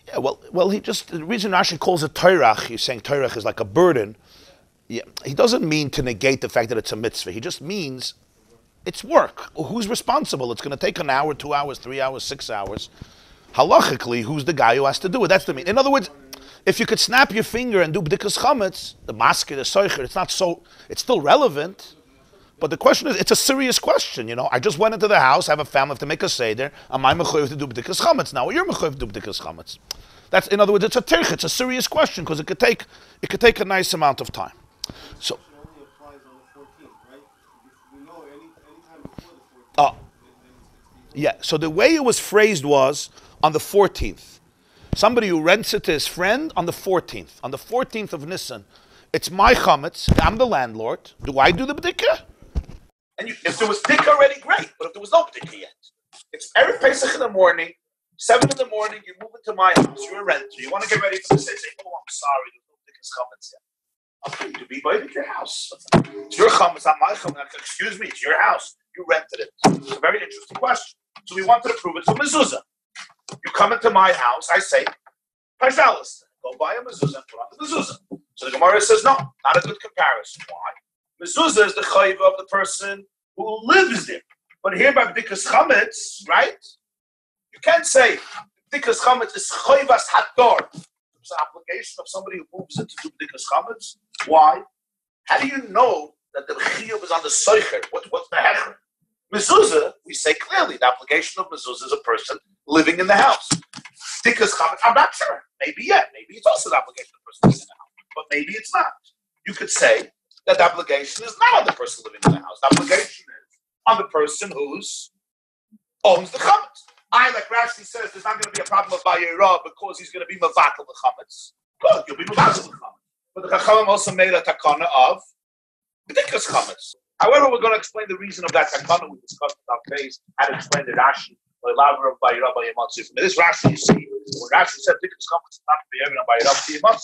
Yeah, well, the reason Rashi calls it toirach, he's saying toirach is like a burden. Yeah, he doesn't mean to negate the fact that it's a mitzvah. He just means it's work. Who's responsible? It's going to take an hour, 2 hours, 3 hours, 6 hours. Halachically, who's the guy who has to do it? That's the mean. In other words, if you could snap your finger and do b'dikas chametz, the masker, the soicher, it's still relevant. But the question is, it's a serious question, I just went into the house, I have a family, I have to make a seder. Am I mechuyev to do b'dikas chametz now? Or you're mechuyev to do b'dikas chametz? That's, in other words, it's a tirch, it's a serious question, because it could take a nice amount of time. So. It only applies on the 14th, right? We know anytime before Oh, yeah. So the way it was phrased was on the 14th. Somebody who rents it to his friend on the 14th. On the 14th of Nisan. It's my chametz. I'm the landlord. Do I do the b'dika? And if there was b'dika already, great. But if there was no b'dika yet, it's Erev Pesach in the morning, 7 in the morning, you move into my house, you're a renter, you want to get ready for the say, oh, I'm sorry, there's no b'dika's chametz yet. Okay, to be by your house. It's your chametz, not my chametz. Excuse me, it's your house. You rented it. It's a very interesting question. So we wanted to prove it. So mezuzah. You come into my house, I say, Parzalis, go buy a mezuzah and put on the mezuzah. So the Gemarah says, no, not a good comparison. Why? Mezuzah is the chayva of the person who lives there. But here by b'dikas chametz, right? You can't say b'dikas chametz is chayvas hador. It's an application of somebody who moves into b'dikas chametz. Why? How do you know that the chiyuv is on the soicher? What's the hecher? Mezuzah, we say clearly, the application of mezuzah is a person living in the house. B'dikas chametz, I'm not sure. Maybe maybe it's also the application of the person living in the house. But maybe it's not. You could say that the obligation is not on the person living in the house. The obligation is on the person who owns the chametz. Like Rashi says, there's not going to be a problem of Bayera because he's going to be mavatal the chametz. Good, you'll be mavatal the chametz. But the Chachamim also made a takana of b'dikas chametz. However, we're going to explain the reason of that takana. We discussed in our phase how to explain the Rashi. This Rashi, you see, when Rashi said b'dikas chametz is not to be evident by Bayera,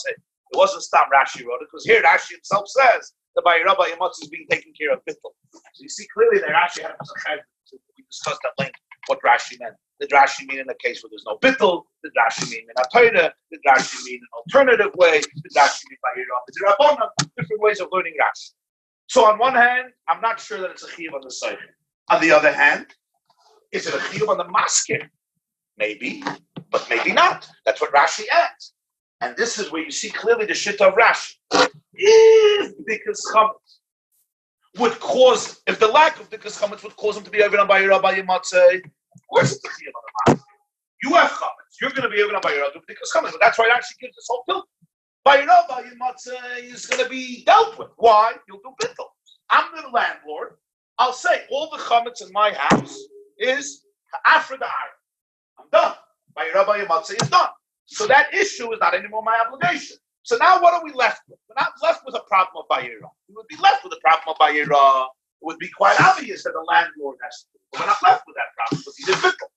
it wasn't Stam Rashi wrote it, because here Rashi himself says that by Rabbi Yamotz is being taken care of bittul. So you see clearly that Rashi had a Pesachim. We discussed at length what Rashi meant. Did Rashi mean in a case where there's no bittul? Did Rashi mean in a Torah? Did Rashi mean an alternative way? Did Rashi mean by Rabbanan? Different ways of learning Rashi. So on one hand, I'm not sure that it's a chiyuv on the side. On the other hand, is it a chiyuv on the maskir? Maybe, but maybe not. That's what Rashi adds. And this is where you see clearly the shit of Rashi. If b'dikas chametz would cause, if the lack of b'dikas chametz would cause him to be overrun by Rabbi Yamatzeh, of course it's a chiyuv on the mask. You have chametz, you're going to be overrun by Rabbi b'dikas chametz. But that's why Rashi gives this whole tilt. By Rabbi Yamatzeh is going to be dealt with. Why? You'll do bittul. I'm the landlord. I'll say all the chametz in my house is after the iron. I'm done. By Rabbi Yamatzeh is done. So that issue is not anymore my obligation. So now what are we left with? We're not left with a problem of Bayera. We would be left with a problem of Bayera. It would be quite obvious that the landlord has to do it. But we're not left with that problem because he did bittul.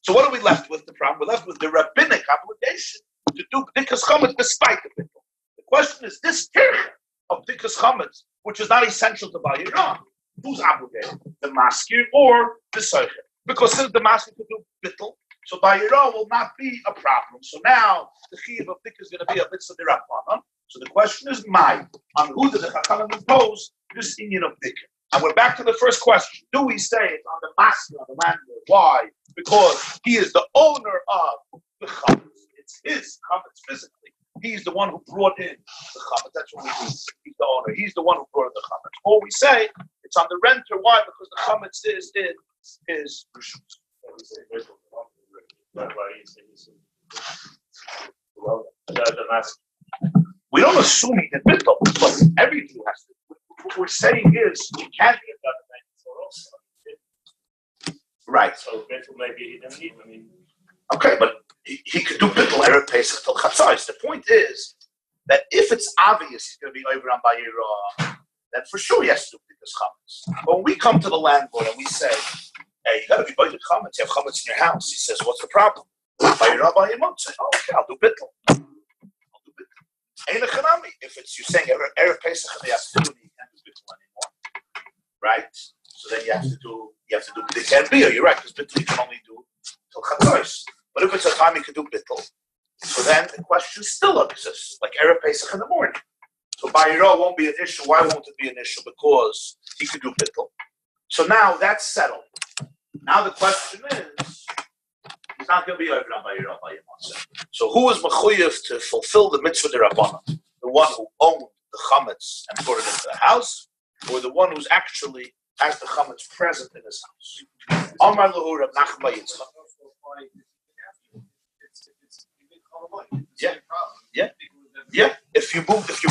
So what are we left with the problem? We're left with the rabbinic obligation to do b'dikas chametz despite the bittul. The question is this tircha of b'dikas chametz, which is not essential to Bayera, who's obligated? The maskir or the soicher? Because since the maskir could do bittul, so Bayera will not be a problem. So now the chiyuv of b'dika is going to be a mitzvah d'Rabbanan. So the question is, on who did the Chachamim impose this inyan of b'dika? And we're back to the first question: do we say it's on the master, on the landlord? Why? Because he is the owner of the chametz. It's his chametz physically. He's the one who brought in the chametz. That's what we mean. He's the owner. He's the one who brought in the chametz. Or we say it's on the renter. Why? Because the chametz is in his rishus. We don't assume he did bittul, but every Jew has to. What we're saying is he can't be a done also. Right. So bittul maybe he didn't need. Okay, but he could do bittul erev Pesach till chatzos. The point is that if it's obvious he's going to be over on Bayera, then for sure he has to do b'dikas chametz. But when we come to the landlord and we say, hey, you got to be by the chametz. You have chametz in your house. He says, what's the problem? By Rabbi Yamot, say, oh, okay, I'll do bittul. Ain't a chanami. If it's you saying erev Pesach and you have to do it, you can't do bittul anymore, right? So then you have to do b'dikas b'ya. You're right, because bittul you can only do till chatzos. But if it's a time you can do bittul, so then the question still exists, like erev Pesach in the morning. So Bayera won't be an issue. Why won't it be an issue? Because he could do bittul. So now that's settled. Now the question is, he's not going to be over by Rabbi Yamotze. So who is mechuyev to fulfill the mitzvah d'Rabbanan? The one who owned the chametz and brought it into the house, or the one who's actually has the chametz present in his house? Amar lahu Rab Nachman bar Yitzchak. Yeah. If you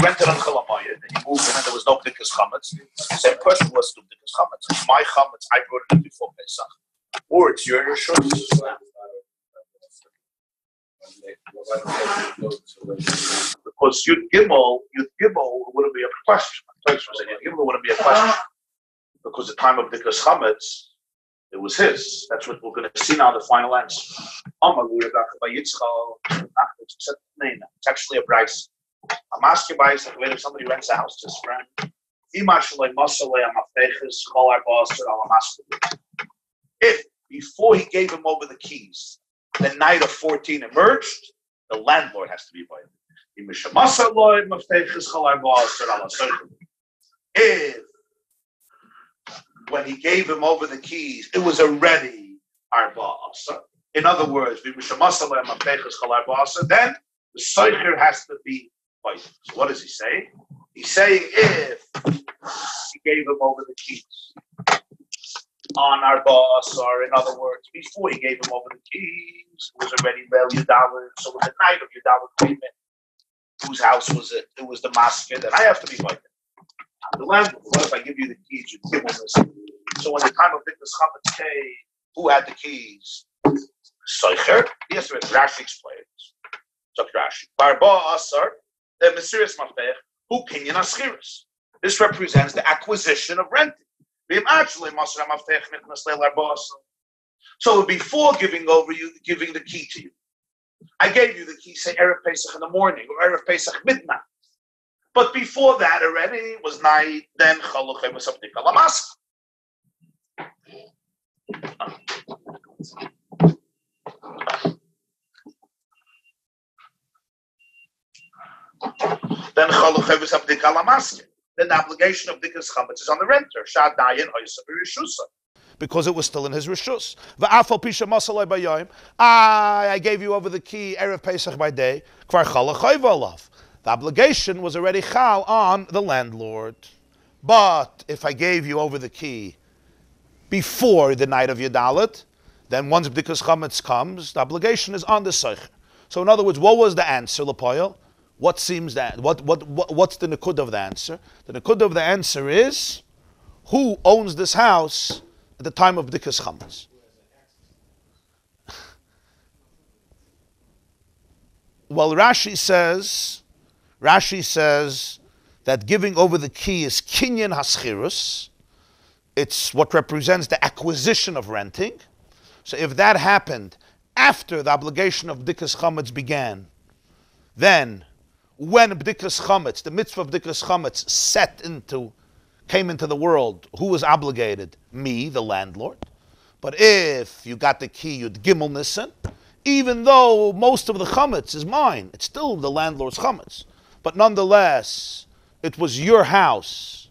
rented on Chalamayit and you moved in and there was no b'dikas chametz, the same question was to b'dikas chametz. It's my chametz. I brought it in before Pesach. Pesach. Or it's your Rishus. Because Yud Gimel wouldn't be a question. Yud Gimel wouldn't be a question. Because the time of Dikas Chametz, it was his. That's what we're going to see now, the final answer. It's actually a Bryce. I'm asking Bryce, if somebody rents a house to his friend, if before he gave him over the keys, the night of 14 emerged, the landlord has to be by him. If when he gave him over the keys, it was already Arba Asa. In other words, then the Seicher has to be by him. So what does he say? He's saying if he gave him over the keys on Arba Asa, or in other words, before he gave him over the keys, it was already Bel Yudalit. So when the night of Yudalit came in, whose house was it? It was the masker. Then I have to be by him. The landlord, what if I give you the keys? You give him this. So when the time of Dikas Chametz came, who had the keys? Seicher. Yes, Rashi explains. So Rashi. Barba Asar, the Mesiris Mafech, who Kinyan Aschiris. This represents the acquisition of renting. So before giving the key to you, I gave you the key, say Erev Pesach in the morning or Erev Pesach midnight. But before that already was night, then Chaluchay was something Kalamask. Then Chaluchay was something Kalamask. Then the obligation of Dikas Chametz is on the renter. Shadayin Hoysa B'Rishusa. Because it was still in his rishus. I gave you over the key Erev Pesach by day. The obligation was already chal on the landlord. But if I gave you over the key before the night of Yudalit, then once B'dikas Chametz comes, the obligation is on the Seich. So in other words, what was the answer, Lepoil? What seems that? What's the Nikud of the answer? The Nikud of the answer is, who owns this house at the time of B'dikas Chametz? Well, Rashi says that giving over the key is kinyan haschirus. It's what represents the acquisition of renting. So if that happened after the obligation of B'dikas Chametz began, then when B'dikas Chametz, the mitzvah of B'dikas Chametz came into the world, who was obligated? Me, the landlord. But if you got the key, you'd gimel nissen, even though most of the chametz is mine, it's still the landlord's chametz. But nonetheless, it was your house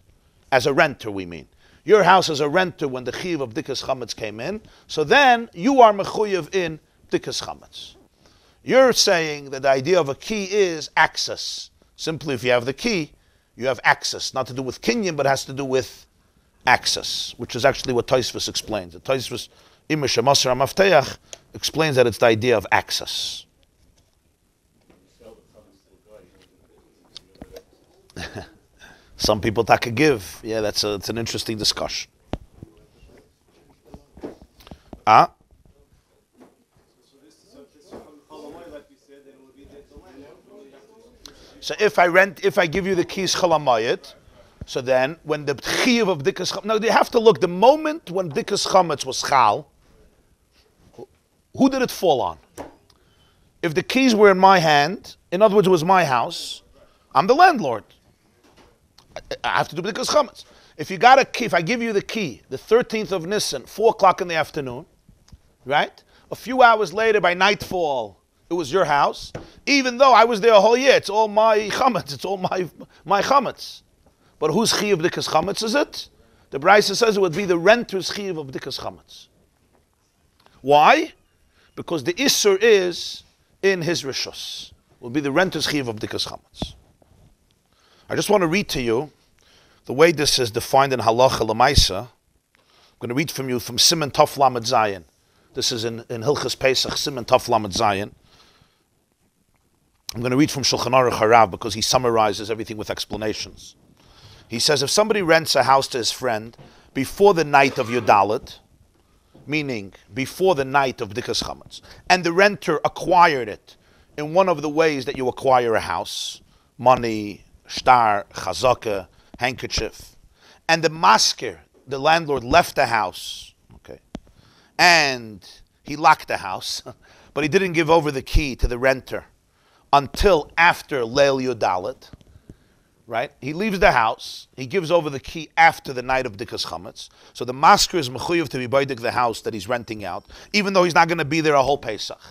as a renter, we mean. Your house as a renter when the chiv of B'dikas Chametz came in, so then you are mechuyev in B'dikas Chametz. You're saying that the idea of a key is access. Simply, if you have the key, you have access, not to do with kinyan, but has to do with access, which is actually what Tosfos explains. The Tosfos, Imish Masar Mafteach, explains that it's the idea of access. Some people take a give. Yeah, it's an interesting discussion. So if I give you the keys chalamayit, so then when the chiyuv of B'dikas Chametz, now you have to look, the moment when B'dikas Chametz was chal, who did it fall on? If the keys were in my hand, in other words, it was my house, I'm the landlord. I have to do B'dikas Chametz. If you got a key, if I give you the key, the 13th of Nisan, 4 o'clock in the afternoon, right? A few hours later, by nightfall, it was your house. Even though I was there a whole year, it's all my chametz. It's all my chametz. But whose chiyuv B'dikas Chametz is it? The Brisa says it would be the renter's chiyuv of B'dikas Chametz. Why? Because the Isser is in his rishus. It will be the renter's chiyuv of B'dikas Chametz. I just want to read to you the way this is defined in Halacha L'Maisa. I'm going to read from you from Siman Tov Lamed Zayin. This is in Hilchas Pesach, Siman Tov Lamed Zayin. I'm going to read from Shulchan Aruch Harav because he summarizes everything with explanations. He says if somebody rents a house to his friend before the night of Yudalit, meaning before the night of B'dikas Chametz, and the renter acquired it in one of the ways that you acquire a house, money, shtar, chazaka, handkerchief, and the masker, the landlord, left the house, okay, and he locked the house, but he didn't give over the key to the renter until after Leil Yudalet, right? He leaves the house, he gives over the key after the night of B'dikas Chametz, so the masker is mechuyev to be baidik the house that he's renting out, even though he's not going to be there a whole Pesach.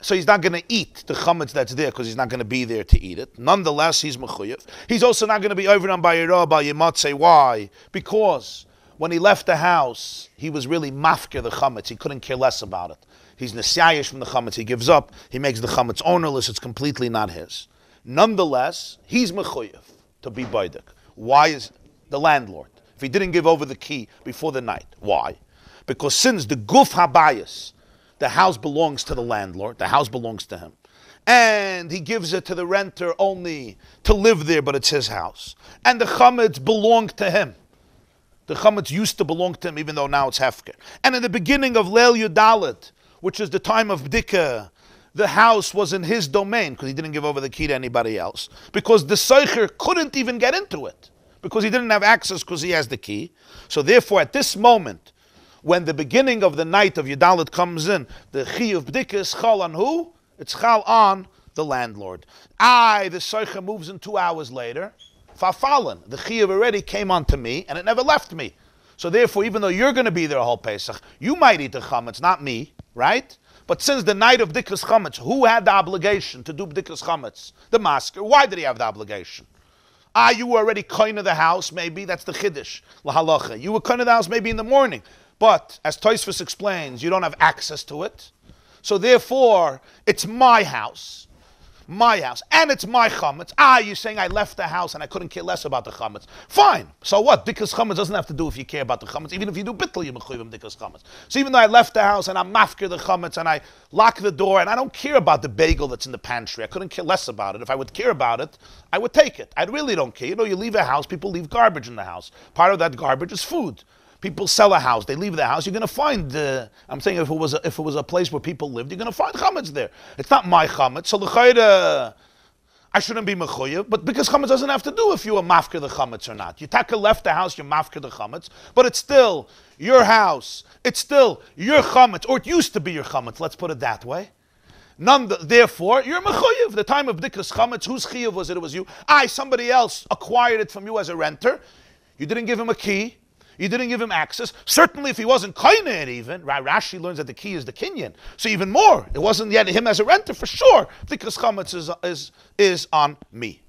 So he's not going to eat the chametz that's there because he's not going to be there to eat it. Nonetheless, he's mechuyev. He's also not going to be over on by Yemotzei. Why? Because when he left the house, he was really mafker the chametz. He couldn't care less about it. He's nesyayish from the chametz. He gives up. He makes the chametz ownerless. It's completely not his. Nonetheless, he's mechuyev to be baidik. Why is the landlord? If he didn't give over the key before the night. Why? Because since the guf habayis, the house belongs to the landlord. The house belongs to him. And he gives it to the renter only to live there, but it's his house. And the chametz belonged to him. The chametz used to belong to him, even though now it's hefker. And in the beginning of Leil Yudalet, which is the time of B'dika, the house was in his domain, because he didn't give over the key to anybody else. Because the seicher couldn't even get into it, because he didn't have access because he has the key. So therefore, at this moment, when the beginning of the night of Yudalit comes in, the chi of B'dika is chal on who? It's chal on the landlord. The seicher moves in 2 hours later. Fafallen, the chi already came onto me, and it never left me. So therefore, even though you're going to be there a whole Pesach, you might eat the chametz, not me, right? But since the night of B'dikas Chametz, who had the obligation to do B'dikas Chametz? The masker. Why did he have the obligation? You were already koine of the house, maybe. That's the chiddush, lahalacha. You were koine of the house maybe in the morning. But, as Tosfos explains, you don't have access to it. So therefore, it's my house, and it's my chametz. You're saying I left the house and I couldn't care less about the chametz. Fine. So what? B'dikas chametz doesn't have to do if you care about the chametz. Even if you do bittul, you're mechuyim b'dikas chametz. So even though I left the house and I'm mafker the chametz and I lock the door and I don't care about the bagel that's in the pantry, I couldn't care less about it. If I would care about it, I would take it. I really don't care. You know, you leave a house, people leave garbage in the house. Part of that garbage is food. People sell a house, they leave the house, you're going to find, I'm saying if it was a place where people lived, you're going to find chametz there. It's not my chametz, so l'chayda, I shouldn't be mechuyev, but because chametz doesn't have to do if you are mafker the chametz or not. You taka left the house, you're mafker the chametz, but it's still your house, it's still your chametz, or it used to be your chametz, let's put it that way. Therefore, you're mechuyev. The time of b'dikas chametz, whose chiyuv was it? It was you. Somebody else acquired it from you as a renter. You didn't give him a key. You didn't give him access. Certainly if he wasn't koine it even, Rashi learns that the key is the kinyan. So even more, it wasn't yet him as a renter for sure, because chametz is on me.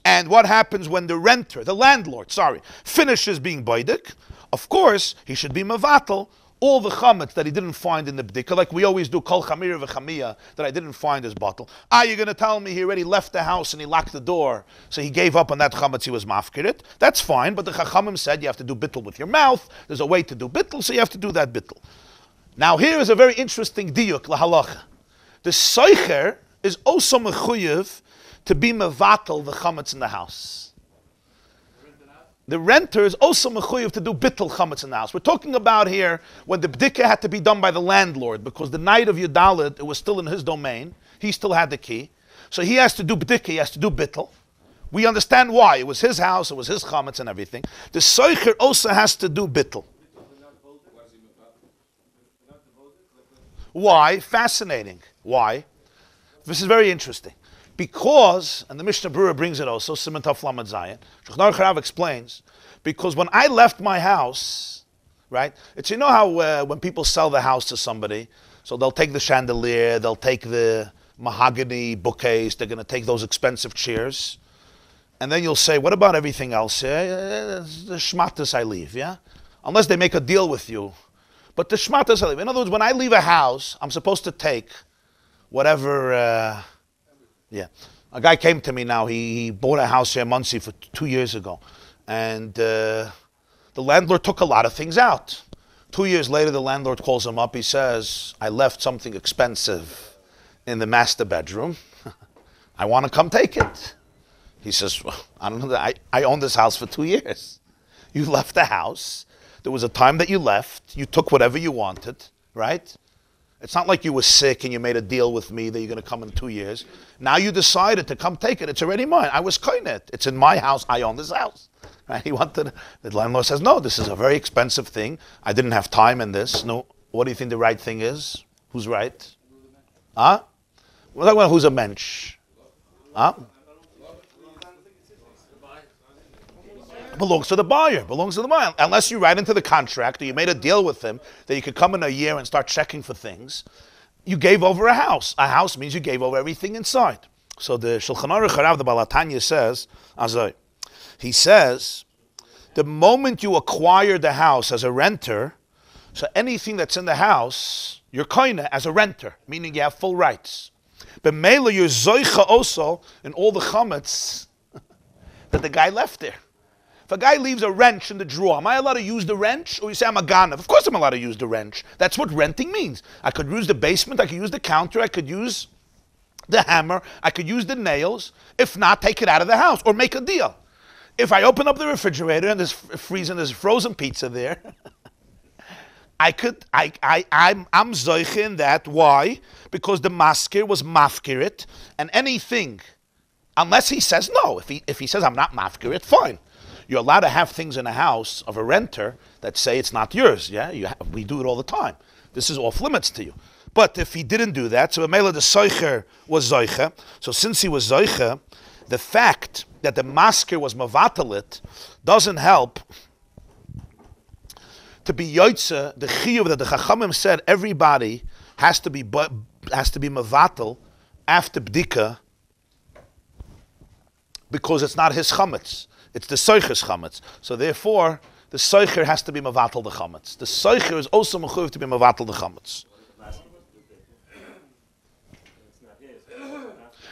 And what happens when the renter, the landlord, finishes being baidik? Of course, he should be mevatel all the chametz that he didn't find in the b'dika, like we always do, kol chamir v'chamiyah, that I didn't find his bottle. You're going to tell me he already left the house and he locked the door, so he gave up on that chametz, he was mafkirit. That's fine, but the chachamim said you have to do bittul with your mouth. There's a way to do bittul, so you have to do that bittul. Now here is a very interesting diyuk, lahalacha. The seicher is also mechuyev to be mevatel the chametz in the house. The renter is also mechuyev to do bittul chametz in the house. We're talking about here when the b'dika had to be done by the landlord, because the night of Yudalit, it was still in his domain. He still had the key. So he has to do b'dika, he has to do bittul. We understand why. It was his house, it was his chametz and everything. The seicher also has to do bittul. Why? Fascinating. Why? This is very interesting. Because, and the Mishnah Berurah brings it also, Siman Tov Lamed Zayin, Shulchan Aruch Harav explains, because when I left my house, right, it's, you know how when people sell the house to somebody, so they'll take the chandelier, they'll take the mahogany bookcase, they're going to take those expensive chairs, and then you'll say, what about everything else? The shmatas I leave, yeah? Unless they make a deal with you. But the shmatas I leave. In other words, when I leave a house, I'm supposed to take whatever... Yeah, a guy came to me now. He bought a house here in Muncie for 2 years ago, and the landlord took a lot of things out. 2 years later, the landlord calls him up. He says, "I left something expensive in the master bedroom. I want to come take it." He says, well, "I don't know. I owned this house for 2 years. You left the house. There was a time that you left. You took whatever you wanted. right? It's not like you were sick and you made a deal with me that you're going to come in 2 years. Now you decided to come take it. It's already mine. I was koinet. It's in my house. I own this house. Right? The landlord says, no, this is a very expensive thing. I didn't have time in this. No. What do you think the right thing is? Who's right? Huh? We're talking about who's a mensch. Huh? Belongs to the buyer. Belongs to the buyer. Unless you write into the contract or you made a deal with him that you could come in a year and start checking for things, you gave over a house. A house means you gave over everything inside. So the Shulchan Aruch Harav, the Balatanya says, he says, the moment you acquire the house as a renter, so anything that's in the house, you're koine as a renter, meaning you have full rights. But mele you're zoicha also in all the chametz that the guy left there. If a guy leaves a wrench in the drawer, am I allowed to use the wrench? Or you say I'm a ganav? Of course I'm allowed to use the wrench. That's what renting means. I could use the basement, I could use the counter, I could use the hammer, I could use the nails. If not, take it out of the house or make a deal. If I open up the refrigerator and there's freezing, there's frozen pizza there, I'm zoiche in that. Why? Because the masker was mafkirit, and anything, unless he says no. If he says I'm not mafkirit, fine. You're allowed to have things in a house of a renter that say it's not yours. Yeah, we do it all the time. This is off limits to you. But if he didn't do that, so Mela the Soicher was Zoiche. So since he was Zoiche, the fact that the masker was mavatalit doesn't help to be yoitze, the chiyuv that the Chachamim said everybody has to be mavatal after bdika because it's not his chametz. It's the soicher's chametz. So therefore, the soicher has to be mavatal the chametz. The soicher is also mechuyev to be mavatal the chametz.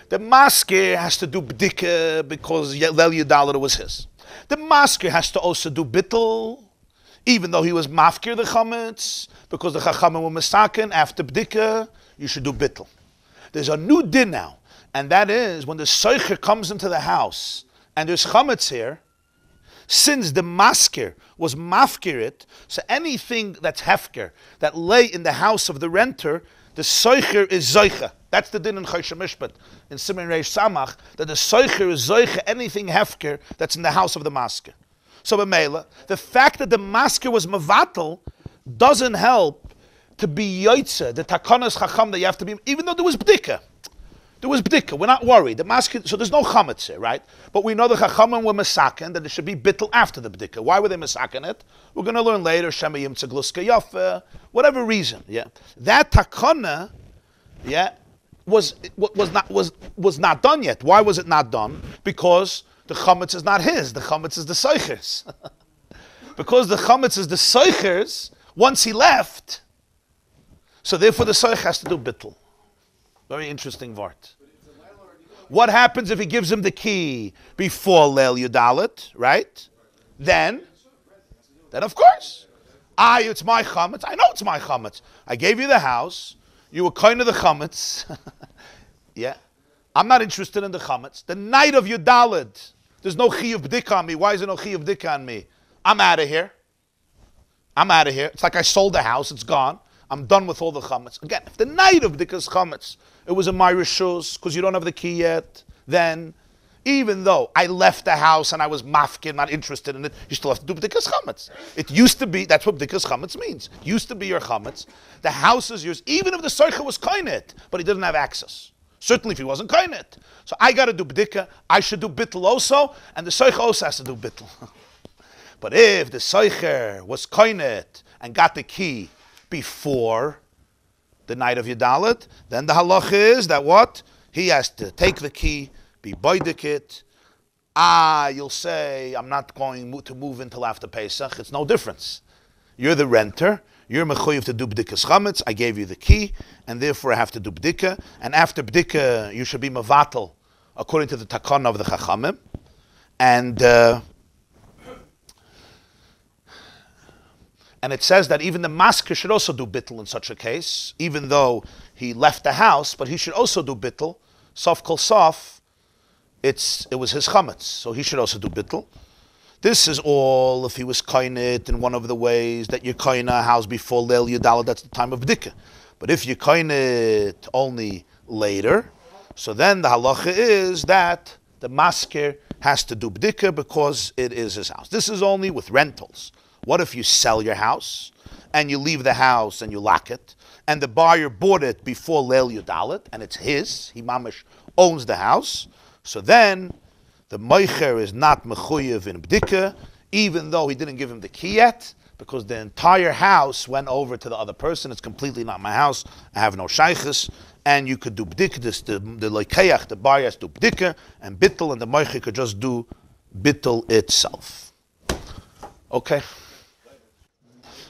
The masker has to do bdika because Lel Yudalad was his. The masker has to also do bittel, even though he was mafkir the chametz, because the chachamim were misaken after bdika, you should do bittel. There's a new din now, and that is when the soicher comes into the house and there's chametz here, since the masker was mafkirit, so anything that's hefker, that lay in the house of the renter, the soicher is zoicha. That's the din in Choshe Mishpat, in Siman Reish Samach, that the soicher is zoicha, anything hefker that's in the house of the masker. So b'meila, the fact that the masker was mavatal doesn't help to be yoitze, the takonas chacham that you have to be, even though there was bdika. There was bdika, we're not worried. The masker, so there's no chametz here, right? But we know the chachamim were masaken, that there should be bittel after the bdika. Why were they masaken it? We're going to learn later, Shema Yim Tzegluska Yafa, whatever reason, yeah. That takona, yeah, was not done yet. Why was it not done? Because the chametz is not his. The chametz is the soicher's. Because the chametz is the soicher's, once he left, so therefore the soicher has to do bittul. Very interesting vart. What happens if he gives him the key before Leil Yudalit, right? Then of course, it's my chametz. I know it's my chametz. I gave you the house. You were kind of the chametz. Yeah. I'm not interested in the chametz. The night of Yudalit, there's no chiyuv b'dika on me. Why is there no chiyuv b'dika on me? I'm out of here. It's like I sold the house. It's gone. I'm done with all the chametz. Again, if the night of b'dika's chametz, it was in my rishus, because you don't have the key yet, then, even though I left the house and I was mafkin, not interested in it, you still have to do b'dika's chametz. It used to be, that's what b'dika's chametz means. It used to be your chametz. The house is yours, even if the soicher was kainet, but he didn't have access. Certainly if he wasn't kainet. So I got to do b'dika, I should do bittul also, and the soicher also has to do bittul. But if the soicher was kainet and got the key before the night of Yudalit, then the halach is that what? He has to take the key, be boidikit. You'll say, I'm not going to move until after Pesach. It's no difference. You're the renter. You're mechuyev to do b'dikas chametz. I gave you the key, and therefore I have to do b'dika. And after b'dika, you should be mavatal, according to the takana of the chachamim. And it says that even the masker should also do bittul in such a case, even though he left the house, but he should also do bittul. Sof kol sof, it was his chametz, so he should also do bittul. This is all if he was koinit in one of the ways that you koin a house before Leil Yudala, that's the time of bdika. But if you koinit only later, so then the halacha is that the masker has to do bdika because it is his house. This is only with rentals. What if you sell your house and you leave the house and you lock it, and the buyer bought it before Leil Yudalit, and it's his, he mamish owns the house, so then the moicher is not mechuyev in bdika, even though he didn't give him the key yet, because the entire house went over to the other person. It's completely not my house. I have no shaykhs, and you could do bdika. The loikeach, the buyer has to do bdika, and bittel, and the moicher could just do bittel itself. Okay.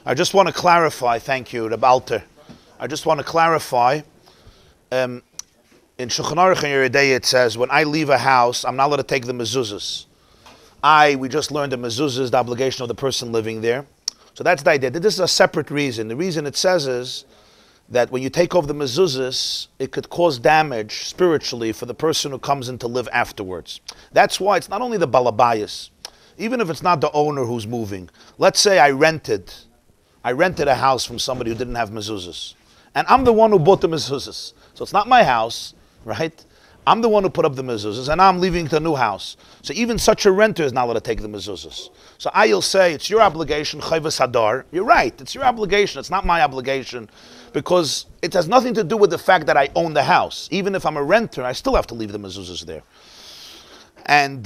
I just want to clarify. Thank you, Rabbi Alter. I just want to clarify. In Shulchan Aruch in Yeridei it says, when I leave a house, I'm not allowed to take the mezuzahs. We just learned the mezuzah is the obligation of the person living there. So that's the idea. This is a separate reason. The reason it says is that when you take over the mezuzahs, it could cause damage spiritually for the person who comes in to live afterwards. That's why it's not only the balabayas. Even if it's not the owner who's moving. Let's say I rented a house from somebody who didn't have mezuzahs. And I'm the one who bought the mezuzahs. So it's not my house, right? I'm the one who put up the mezuzahs, and I'm leaving to a new house. So even such a renter is not allowed to take the mezuzahs. So I'll say, it's your obligation, chayvas hadar. You're right, it's your obligation, it's not my obligation, because it has nothing to do with the fact that I own the house. Even if I'm a renter, I still have to leave the mezuzahs there. And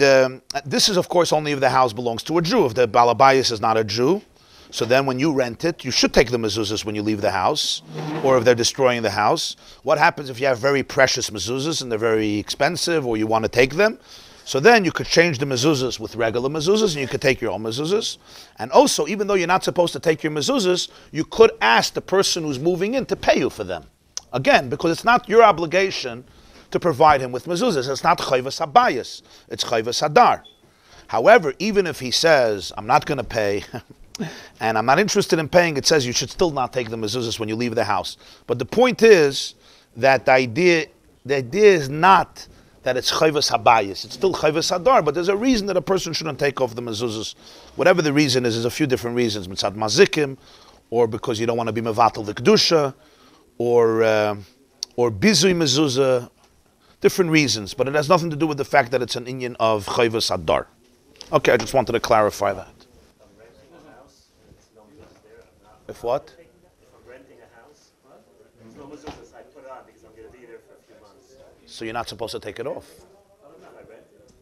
this is, of course, only if the house belongs to a Jew. If the balabayas is not a Jew, so then when you rent it, you should take the mezuzahs when you leave the house, or if they're destroying the house. What happens if you have very precious mezuzahs and they're very expensive, or you want to take them? So then you could change the mezuzahs with regular mezuzahs, and you could take your own mezuzahs. And also, even though you're not supposed to take your mezuzahs, you could ask the person who's moving in to pay you for them. Again, because it's not your obligation to provide him with mezuzahs. It's not chayvas habayis, it's chayvas hadar. However, even if he says, I'm not going to pay, and I'm not interested in paying, it says you should still not take the mezuzahs when you leave the house. But the point is that the idea is not that it's chayvas habayis. It's still chayvas hadar, but there's a reason that a person shouldn't take off the mezuzahs. Whatever the reason is, there's a few different reasons. Mitzad mazikim, or because you don't want to be mevatel the kedusha, or bizui mezuzah, different reasons. But it has nothing to do with the fact that it's an inyan of chayvas hadar. Okay, I just wanted to clarify that. If what? If I'm renting a house, there's no mezuzahs, I put it on because I'm going to be there for a few months. So you're not supposed to take it off? I rent it.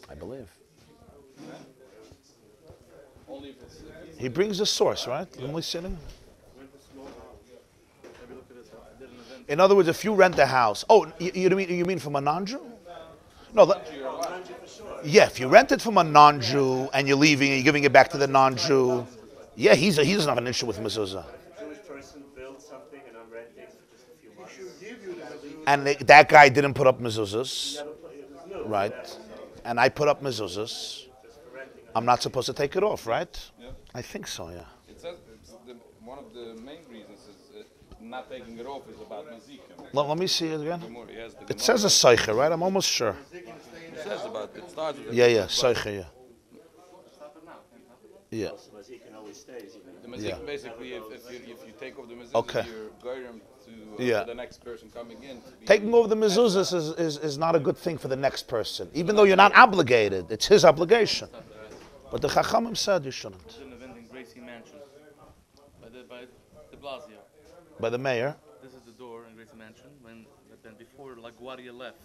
I believe. Only if it's He brings the source, right? Only sitting. In other words, if you rent a house, you mean from a non-Jew? No, yeah. If you rent it from a non-Jew and you're leaving and you're giving it back to the non-Jew, yeah, he doesn't have an issue with mezuzah. Jewish person builds something and I'm renting for just a few months. And that guy didn't put up mezuzahs, right? And I put up mezuzahs. I'm not supposed to take it off, right? Yeah. I think so, yeah. It says one of the main reasons is not taking it off is about mazikim. Let me see it again. Yes, It says a seicher, right? I'm almost sure. It says about it starts with Yeah, seicher, yeah. Yeah. Mazikin always stays. the mazikim. Yeah. Basically, if you take off the mezuzah, Okay. you're goyim to Yeah. the next person coming in. To be Taking over the mezuzahs is not a good thing for the next person, even though you're not obligated. It's his obligation. But the Chachamim said you shouldn't. An event in Gracie Mansion by the Blasio. By the mayor. This is the door in Gracie Mansion. Then before LaGuardia left,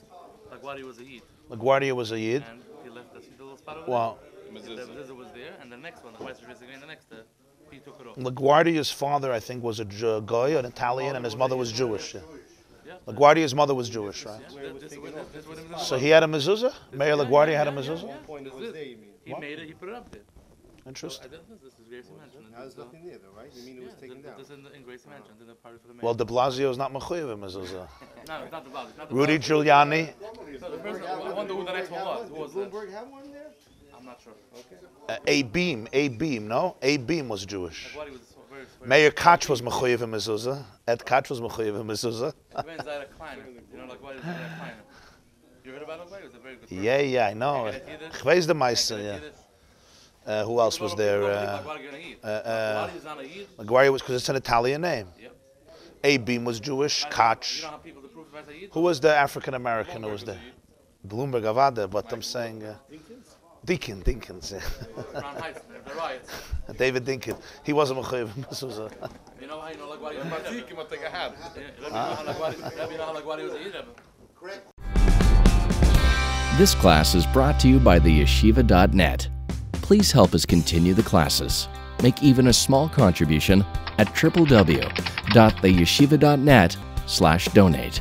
LaGuardia was a Yid, LaGuardia was a Yid. and he left the little spot over Wow. there. The mezuzah was there, and the next one, the Vice President, the next, he took it off. LaGuardia's father, I think, was a Goy, an Italian, and his mother was Jewish. Yeah. Yeah. LaGuardia's mother was Jewish, right? So he had a mezuzah? Mayor LaGuardia had a mezuzah? He made it. He put it up there. Interesting. This is Gracie Mansion. Now there's nothing there, though, right? You mean it was taken down? This is in Gracie Mansion. Then the party for the mayor. Well, de Blasio is not mechuyev in mezuzah. No, it's not the Blasio. Not the Rudy Blasio. Giuliani, So the person, I wonder who the next one was. Who was Did that? Bloomberg have one there? I'm not sure. A Beam, no? A Beam was Jewish. LaGuardia was very. Mayor Koch was mechuyev in mezuzah. Ed Koch was mechuyev in mezuzah. When Zaira Kleiner, you know, LaGuardia is Zaira Kleiner. You heard about LaGuardia? It was a very good person. Yeah, I know. Ich weiß the meiste, yeah. Who else was there? LaGuardia was because it's an Italian name. Abim was Jewish. Koch. Who was the African American who was there? Bloomberg Avada, but I'm saying Dinkins. David Dinkins. He wasn't Mechayiv. You know how you know LaGuardia? Mazikim what they had. This class is brought to you by theyeshiva.net. Please help us continue the classes. Make even a small contribution at www.theyeshiva.net/donate.